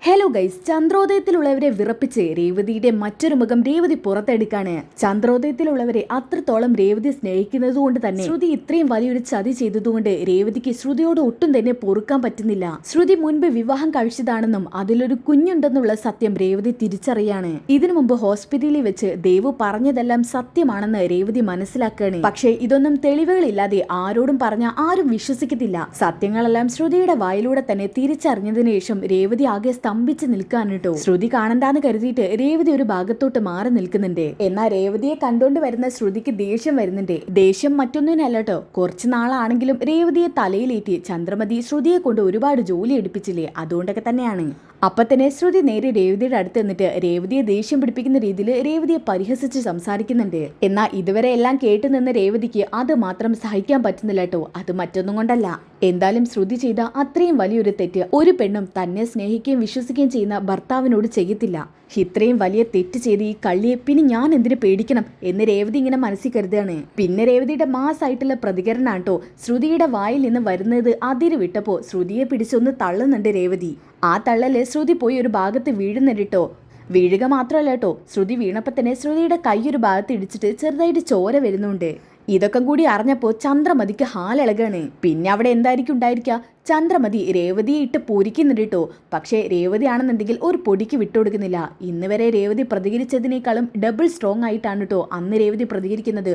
Hello guys, ചന്ദ്രോദയത്തിലുള്ളവരെ വിറപ്പിച്ച് രേവതിയുടെ മറ്റൊരു മുഖം രേവതി പുറത്തെടുക്കാണ്. ചന്ദ്രോദയത്തിലുള്ളവരെ അത്രത്തോളം രേവതി സ്നേഹിക്കുന്നത് കൊണ്ട് തന്നെ ശ്രുതി ഇത്രയും വലിയൊരു ചതി ചെയ്തതുകൊണ്ട് രേവതിക്ക് ശ്രുതിയോട് ഒട്ടും തന്നെ പൊറുക്കാൻ പറ്റുന്നില്ല. ശ്രുതി മുൻപ് വിവാഹം കഴിച്ചതാണെന്നും അതിലൊരു കുഞ്ഞുണ്ടെന്നുള്ള സത്യം രേവതി തിരിച്ചറിയാണ്. ഇതിനു മുമ്പ് ഹോസ്പിറ്റലിൽ വെച്ച് ദേവു പറഞ്ഞതെല്ലാം സത്യമാണെന്ന് രേവതി മനസ്സിലാക്കുകയാണ്. പക്ഷേ ഇതൊന്നും തെളിവുകളില്ലാതെ ആരോടും പറഞ്ഞ ആരും വിശ്വസിക്കത്തില്ല. സത്യങ്ങളെല്ലാം ശ്രുതിയുടെ വായിലൂടെ തന്നെ തിരിച്ചറിഞ്ഞതിനു ശേഷം രേവതി ആകെ സ്തംഭിച്ച് നിൽക്കാൻ കേട്ടോ. ശ്രുതി കാണണ്ടാന്ന് കരുതിയിട്ട് രേവതി ഒരു ഭാഗത്തോട്ട് മാറി നിൽക്കുന്നുണ്ട്. എന്നാൽ രേവതിയെ കണ്ടോണ്ട് വരുന്ന ശ്രുതിക്ക് ദേഷ്യം വരുന്നുണ്ട്. ദേഷ്യം മറ്റൊന്നിനല്ല കേട്ടോ, കുറച്ചു നാളാണെങ്കിലും രേവതിയെ തലയിലേറ്റി ചന്ദ്രമതി ശ്രുതിയെ കൊണ്ട് ഒരുപാട് ജോലി എടുപ്പിച്ചില്ലേ, അതുകൊണ്ടൊക്കെ തന്നെയാണ്. അപ്പൊ തന്നെ ശ്രുതി നേരെ രേവതിയുടെ അടുത്ത് നിന്നിട്ട് രേവതിയെ ദേഷ്യം പിടിപ്പിക്കുന്ന രീതിയിൽ രേവതിയെ പരിഹസിച്ച് സംസാരിക്കുന്നുണ്ട്. എന്നാൽ ഇതുവരെ എല്ലാം കേട്ടു നിന്ന് രേവതിക്ക് അത് മാത്രം സഹിക്കാൻ പറ്റുന്നില്ല കേട്ടോ. അത് മറ്റൊന്നും കൊണ്ടല്ല, എന്തായാലും ശ്രുതി ചെയ്ത അത്രയും വലിയൊരു തെറ്റ് ഒരു പെണ്ണും തന്നെ സ്നേഹിക്കുകയും വിശ്വസിക്കുകയും ചെയ്യുന്ന ഭർത്താവിനോട് ചെയ്യത്തില്ല. ഇത്രയും വലിയ തെറ്റ് ചെയ്ത് ഈ കള്ളിയെ പിന്നെ ഞാൻ എന്തിനു പേടിക്കണം എന്ന് രേവതി ഇങ്ങനെ മനസ്സിൽ കരുതുകയാണ്. പിന്നെ രേവതിയുടെ മാസായിട്ടുള്ള പ്രതികരണം കേട്ടോ ശ്രുതിയുടെ വായിൽ നിന്ന് വരുന്നത് അതിര് വിട്ടപ്പോ ശ്രുതിയെ പിടിച്ചൊന്ന് തള്ളുന്നുണ്ട് രേവതി. ആ തള്ളല് ശ്രുതി പോയി ഒരു ഭാഗത്ത് വീഴുന്നുണ്ടോ. വീഴുക മാത്രമല്ല കേട്ടോ, ശ്രുതി വീണപ്പോ തന്നെ ശ്രുതിയുടെ കൈ ഒരു ഭാഗത്ത് ഇടിച്ചിട്ട് ചെറുതായിട്ട് ചോര വരുന്നുണ്ട്. ഇതൊക്കെ കൂടി അറിഞ്ഞപ്പോ ചന്ദ്രമതിക്ക് ഹാലിളകാണ്. പിന്നെ അവിടെ എന്തായിരിക്കും ഉണ്ടായിരിക്കുക, ചന്ദ്രമതി രേവതിയെ ഇട്ട് പൂരിക്കുന്നുണ്ട് കേട്ടോ. പക്ഷേ രേവതി ആണെന്നുണ്ടെങ്കിൽ ഒരു പൊടിക്ക് വിട്ടുകൊടുക്കുന്നില്ല. ഇന്ന് വരെ രേവതി പ്രതികരിച്ചതിനേക്കാളും ഡബിൾ സ്ട്രോങ് ആയിട്ടാണ് കേട്ടോ അന്ന് രേവതി പ്രതികരിക്കുന്നത്.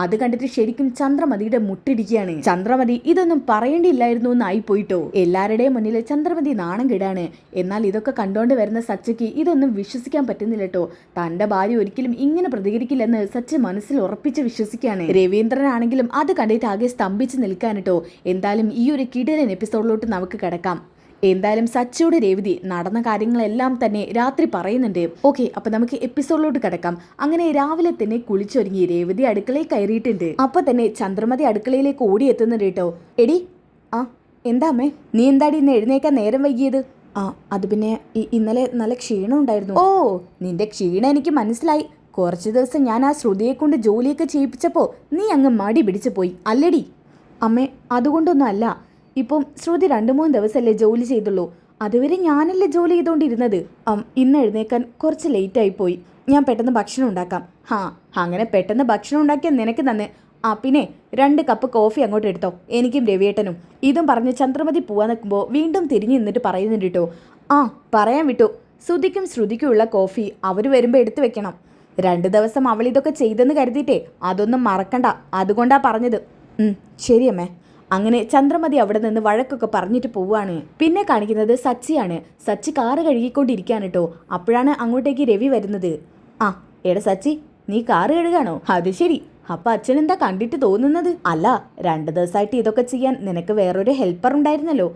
അത് കണ്ടിട്ട് ശരിക്കും ചന്ദ്രമതിയുടെ മുട്ടിടിക്കുകയാണ്. ചന്ദ്രമതി ഇതൊന്നും പറയേണ്ടിയില്ലായിരുന്നു എന്നായി പോയിട്ടോ. എല്ലാവരുടെയും മുന്നിൽ ചന്ദ്രമതി നാണം കെടാണ്. എന്നാൽ ഇതൊക്കെ കണ്ടോണ്ട് വരുന്ന സച്ചയ്ക്ക് ഇതൊന്നും വിശ്വസിക്കാൻ പറ്റുന്നില്ല കേട്ടോ. തന്റെ ഭാര്യ ഒരിക്കലും ഇങ്ങനെ പ്രതികരിക്കില്ലെന്ന് സച്ച് മനസ്സിൽ ഉറപ്പിച്ച് വിശ്വസിക്കുകയാണ്. രവീന്ദ്രനാണെങ്കിലും അത് കണ്ടിട്ട് ആകെ സ്തംഭിച്ച് നിൽക്കാൻ കേട്ടോ. എന്തായാലും ഈ ഒരു കിടിലൻ എപ്പിസോഡിലോട്ട് നമുക്ക് കിടക്കാം. എന്തായാലും സച്ചിയോട് രേവതി നടന്ന കാര്യങ്ങളെല്ലാം തന്നെ രാത്രി പറയുന്നുണ്ട്. ഓക്കെ, അപ്പൊ നമുക്ക് എപ്പിസോഡിലോട്ട് കിടക്കാം. അങ്ങനെ രാവിലെ തന്നെ കുളിച്ചൊരുങ്ങി രേവതി അടുക്കളയിൽ കയറിയിട്ടുണ്ട്. അപ്പൊ തന്നെ ചന്ദ്രമതി അടുക്കളയിലേക്ക് ഓടിയെത്തുന്നുണ്ട് കേട്ടോ. എടി, ആ എന്താ അമ്മേ, നീ എന്താടി ഇന്ന് എഴുന്നേക്കാൻ നേരം വൈകിയത്? അത് പിന്നെ ഇന്നലെ നല്ല ക്ഷീണം ഉണ്ടായിരുന്നു. ഓ, നിന്റെ ക്ഷീണം എനിക്ക് മനസ്സിലായി. കുറച്ച് ദിവസം ഞാൻ ആ ശ്രുതിയെ കൊണ്ട് ജോലിയൊക്കെ ചെയ്യിപ്പിച്ചപ്പോൾ നീ അങ്ങ് മടി പിടിച്ചു പോയി അല്ലേടി? അമ്മേ, അതുകൊണ്ടൊന്നും അല്ല. ഇപ്പം ശ്രുതി 2-3 ദിവസമല്ലേ ജോലി ചെയ്തുള്ളൂ. അതുവരെ ഞാനല്ലേ ജോലി ചെയ്തുകൊണ്ടിരുന്നത്. ഇന്ന് എഴുന്നേക്കാൻ കുറച്ച് ലേറ്റായിപ്പോയി. ഞാൻ പെട്ടെന്ന് ഭക്ഷണം ഉണ്ടാക്കാം. അങ്ങനെ പെട്ടെന്ന് ഭക്ഷണം ഉണ്ടാക്കിയാൽ നിനക്ക് തന്നെ. പിന്നെ 2 കപ്പ് കോഫി അങ്ങോട്ട് എടുത്തോ, എനിക്കും രവിയേട്ടനും. ഇതും പറഞ്ഞ് ചന്ദ്രമതി പോവാൻ നിൽക്കുമ്പോൾ വീണ്ടും തിരിഞ്ഞു നിന്നിട്ട് പറയുന്നുണ്ട് കേട്ടോ. പറയാൻ വിട്ടു, ശ്രുതിക്കും ശ്രുതിക്കുമുള്ള കോഫി അവർ വരുമ്പോൾ എടുത്തു വെക്കണം. 2 ദിവസം അവൾ ഇതൊക്കെ ചെയ്തെന്ന് കരുതിയിട്ടേ അതൊന്നും മറക്കണ്ട, അതുകൊണ്ടാ പറഞ്ഞത്. ശരിയമ്മേ. അങ്ങനെ ചന്ദ്രമതി അവിടെ നിന്ന് വഴക്കൊക്കെ പറഞ്ഞിട്ട് പോവുകയാണ്. പിന്നെ കാണിക്കുന്നത് സച്ചിയാണ്. സച്ചി കാറ് കഴുകിക്കൊണ്ടിരിക്കുകയാണ് കേട്ടോ. അപ്പോഴാണ് അങ്ങോട്ടേക്ക് രവി വരുന്നത്. എടാ സച്ചി, നീ കാറ് കഴുകാണോ? അത് ശരി. അപ്പൊ അച്ഛൻ എന്താ കണ്ടിട്ട് തോന്നുന്നത്? അല്ല, 2 ദിവസമായിട്ട് ഇതൊക്കെ ചെയ്യാൻ നിനക്ക് വേറൊരു ഹെൽപ്പർ ഉണ്ടായിരുന്നല്ലോ.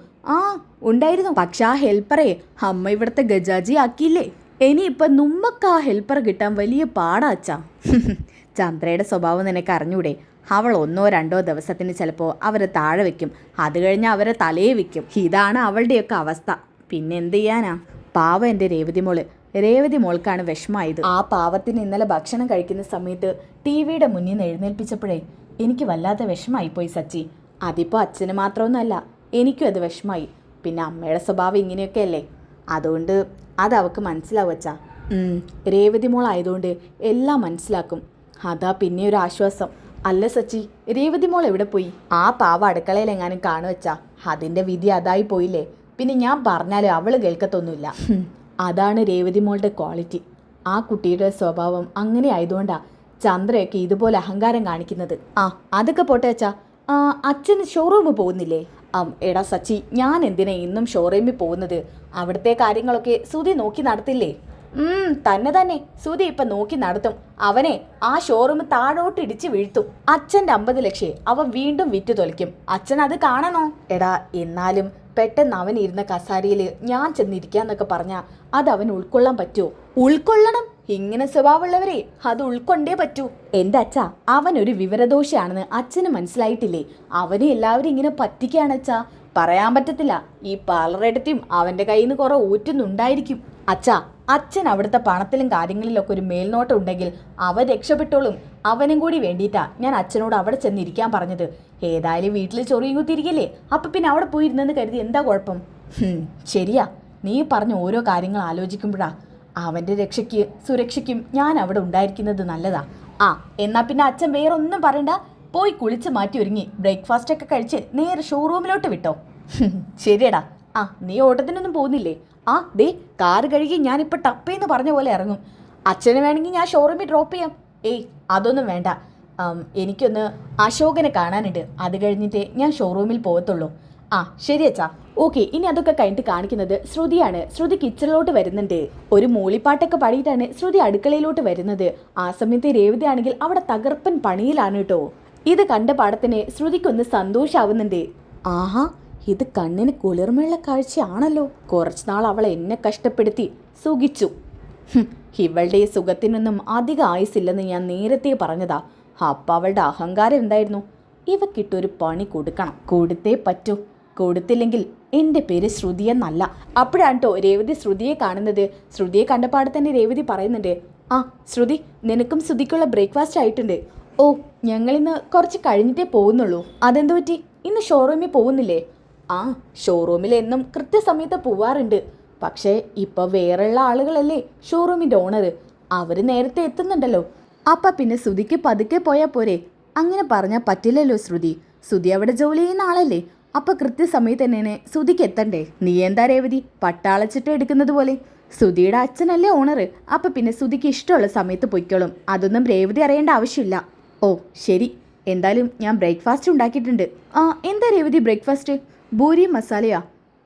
ഉണ്ടായിരുന്നു. പക്ഷെ ആ ഹെൽപ്പറെ അമ്മ ഇവിടുത്തെ ഗജാജി ആക്കിയില്ലേ. ഇനിയിപ്പം നമ്മക്ക് ആ ഹെൽപ്പർ കിട്ടാൻ വലിയ പാടാ അച്ഛാ. ചന്ദ്രയുടെ സ്വഭാവം നിനക്ക് അറിഞ്ഞൂടെ? അവൾ 1-2 ദിവസത്തിന് ചിലപ്പോൾ അവരെ താഴെ വെക്കും, അത് കഴിഞ്ഞ് അവരെ തലയെ വെക്കും. ഇതാണ് അവളുടെയൊക്കെ അവസ്ഥ. പിന്നെ എന്ത് ചെയ്യാനാ? പാവം എൻ്റെ രേവതി മോൾക്കാണ് വിഷമമായത്. ആ പാവത്തിന് ഇന്നലെ ഭക്ഷണം കഴിക്കുന്ന സമയത്ത് TV-യുടെ മുന്നിൽ നിന്ന് എഴുന്നേൽപ്പിച്ചപ്പോഴേ എനിക്ക് വല്ലാത്ത വിഷമമായിപ്പോയി സച്ചി. അതിപ്പോൾ അച്ഛന് മാത്രമൊന്നുമല്ല, എനിക്കും അത് വിഷമമായി. പിന്നെ അമ്മയുടെ സ്വഭാവം ഇങ്ങനെയൊക്കെ അല്ലേ, അതുകൊണ്ട് അതവൾക്ക് മനസ്സിലാവും അച്ഛാ. രേവതി മോളായതുകൊണ്ട് എല്ലാം മനസ്സിലാക്കും. അതാ പിന്നെ ഒരു ആശ്വാസം. അല്ല സച്ചി, രേവതി മോൾ എവിടെ പോയി? ആ പാവ അടുക്കളയിൽ എങ്ങാനും കാണുവച്ചാ. അതിൻ്റെ വിധി അതായി പോയില്ലേ. പിന്നെ ഞാൻ പറഞ്ഞാലും അവള് കേൾക്കത്തൊന്നുമില്ല. അതാണ് രേവതി മോളുടെ ക്വാളിറ്റി. ആ കുട്ടിയുടെ സ്വഭാവം അങ്ങനെ ആയതുകൊണ്ടാ ചന്ദ്രയൊക്കെ ഇതുപോലെ അഹങ്കാരം കാണിക്കുന്നത്. അതൊക്കെ പോട്ടെ അച്ഛാ. അച്ഛന് ഷോറൂമിൽ പോകുന്നില്ലേ? എടാ സച്ചി, ഞാൻ എന്തിനാ ഇന്നും ഷോറൂമിൽ പോകുന്നത്? അവിടുത്തെ കാര്യങ്ങളൊക്കെ സുധി നോക്കി നടത്തില്ലേ? തന്നെ സുധി ഇപ്പൊ നോക്കി നടത്തും. അവനെ ആ ഷോറൂം താഴോട്ട് ഇടിച്ച് വീഴ്ത്തും. അച്ഛൻ്റെ 50 ലക്ഷം അവൻ വീണ്ടും വിറ്റ് തൊലിക്കും. അച്ഛൻ അത് കാണണോ? എടാ, എന്നാലും പെട്ടെന്ന് അവൻ ഇരുന്ന കസാരയിൽ ഞാൻ ചെന്നിരിക്കാന്നൊക്കെ പറഞ്ഞാൽ അത് അവൻ ഉൾക്കൊള്ളാൻ പറ്റുമോ? ഉൾക്കൊള്ളണം. ഇങ്ങനെ സ്വഭാവമുള്ളവരെ അത് ഉൾക്കൊണ്ടേ പറ്റൂ. എൻ്റെ അച്ഛാ, അവനൊരു വിവരദോഷിയാണെന്ന് അച്ഛന് മനസ്സിലായിട്ടില്ലേ? അവനെ എല്ലാവരും ഇങ്ങനെ പറ്റിക്കുകയാണ് അച്ഛാ. പറയാൻ പറ്റത്തില്ല. ഈ പാർലറെടുത്തും അവൻ്റെ കയ്യിൽ നിന്ന് കുറെ ഊറ്റുന്നുണ്ടായിരിക്കും. അച്ഛൻ അവിടുത്തെ പണത്തിലും കാര്യങ്ങളിലൊക്കെ ഒരു മേൽനോട്ടം ഉണ്ടെങ്കിൽ അവൻ രക്ഷപ്പെട്ടോളും. അവനും കൂടി വേണ്ടിയിട്ടാ ഞാൻ അച്ഛനോട് അവിടെ ചെന്നിരിക്കാൻ പറഞ്ഞത്. ഏതായാലും വീട്ടിൽ ചൊറിയും കുത്തിയിരിക്കില്ലേ, അപ്പം പിന്നെ അവിടെ പോയിരുന്നെന്ന് കരുതി എന്താ കുഴപ്പം? ശരിയാ, നീ പറഞ്ഞ ഓരോ കാര്യങ്ങൾ ആലോചിക്കുമ്പോഴാ അവൻ്റെ രക്ഷയ്ക്ക് സുരക്ഷയ്ക്കും ഞാൻ അവിടെ ഉണ്ടായിരിക്കുന്നത് നല്ലതാ. ആ എന്നാ പിന്നെ അച്ഛൻ വേറൊന്നും പറയണ്ട, പോയി കുളിച്ച് മാറ്റി ഒരുങ്ങി ബ്രേക്ക്ഫാസ്റ്റ് ഒക്കെ കഴിച്ച് നേരെ ഷോറൂമിലോട്ട് വിട്ടോ. ശരിയടാ. ആ നീ ഓട്ടത്തിനൊന്നും പോകുന്നില്ലേ? ആ ദേ കാറ് കഴുകി ഞാനിപ്പോൾ ടപ്പേന്ന് പറഞ്ഞ പോലെ ഇറങ്ങും. അച്ഛന് വേണമെങ്കിൽ ഞാൻ ഷോറൂമിൽ ഡ്രോപ്പ് ചെയ്യാം. ഏയ് അതൊന്നും വേണ്ട, എനിക്കൊന്ന് അശോകനെ കാണാനുണ്ട്, അത് കഴിഞ്ഞിട്ടേ ഞാൻ ഷോറൂമിൽ പോകത്തുള്ളൂ. ആ ശരി അച്ഛാ. ഓക്കെ, ഇനി അതൊക്കെ കഴിഞ്ഞിട്ട് കാണിക്കുന്നത് ശ്രുതിയാണ്. ശ്രുതി കിച്ചണിലോട്ട് വരുന്നുണ്ട്. ഒരു മൂളിപ്പാട്ടൊക്കെ പാടിയിട്ടാണ് ശ്രുതി അടുക്കളയിലോട്ട് വരുന്നത്. ആ സമയത്ത് രേവതി ആണെങ്കിൽ അവിടെ തകർപ്പൻ പണിയിലാണ് കേട്ടോ. ഇത് കണ്ട പാടത്തിന് ശ്രുതിക്കൊന്ന് സന്തോഷാവുന്നുണ്ട്. ആഹാ, ഇത് കണ്ണിന് കുളിർമയുള്ള കാഴ്ചയാണല്ലോ. കുറച്ചുനാൾ അവൾ എന്നെ കഷ്ടപ്പെടുത്തി സുഖിച്ചു. ഇവളുടെ സുഖത്തിനൊന്നും അധികം ആയുസില്ലെന്ന് ഞാൻ നേരത്തെ പറഞ്ഞതാ. അപ്പം അവളുടെ അഹങ്കാരം എന്തായിരുന്നു? ഇവക്കിട്ടൊരു പണി കൊടുക്കണം, കൊടുത്തേ പറ്റൂ. കൊടുത്തില്ലെങ്കിൽ എൻ്റെ പേര് ശ്രുതി എന്നല്ല. അപ്പോഴാണ് കേട്ടോ രേവതി ശ്രുതിയെ കാണുന്നത്. ശ്രുതിയെ കണ്ടപാടെ തന്നെ രേവതി പറയുന്നുണ്ട്, ആ ശ്രുതി, നിനക്കും ശ്രുതിക്കുള്ള ബ്രേക്ക്ഫാസ്റ്റ് ആയിട്ടുണ്ട്. ഓ, ഞങ്ങളിന്ന് കുറച്ച് കഴിഞ്ഞിട്ടേ പോകുന്നുള്ളൂ. അതെന്തു പറ്റി? ഇന്ന് ഷോറൂമിൽ പോകുന്നില്ലേ? ആ, ഷോറൂമിൽ എന്നും കൃത്യസമയത്ത് പോവാറുണ്ട്. പക്ഷേ ഇപ്പോൾ വേറെയുള്ള ആളുകളല്ലേ ഷോറൂമിൻ്റെ ഓണർ, അവർ നേരത്തെ എത്തുന്നുണ്ടല്ലോ. അപ്പം പിന്നെ ശ്രുതിക്ക് പതുക്കെ പോയാൽ പോരെ? അങ്ങനെ പറഞ്ഞാൽ പറ്റില്ലല്ലോ ശ്രുതി. ശ്രുതി അവിടെ ജോലി ചെയ്യുന്ന ആളല്ലേ, അപ്പം കൃത്യസമയത്ത് തന്നെയാണ് ശ്രുതിക്ക് എത്തണ്ടേ? നീ എന്താ രേവതി പട്ടാളച്ചിട്ട് എടുക്കുന്നത് പോലെ? ശ്രുതിയുടെ അച്ഛനല്ലേ ഓണർ, അപ്പം പിന്നെ ശ്രുതിക്ക് ഇഷ്ടമുള്ള സമയത്ത് പൊയ്ക്കോളും. അതൊന്നും രേവതി അറിയേണ്ട ആവശ്യമില്ല. ഓ ശരി, എന്തായാലും ഞാൻ ബ്രേക്ക്ഫാസ്റ്റ് ഉണ്ടാക്കിയിട്ടുണ്ട്. ആ എന്താ രേവതി ബ്രേക്ക്ഫാസ്റ്റ്? പൂരി മസാലയാ?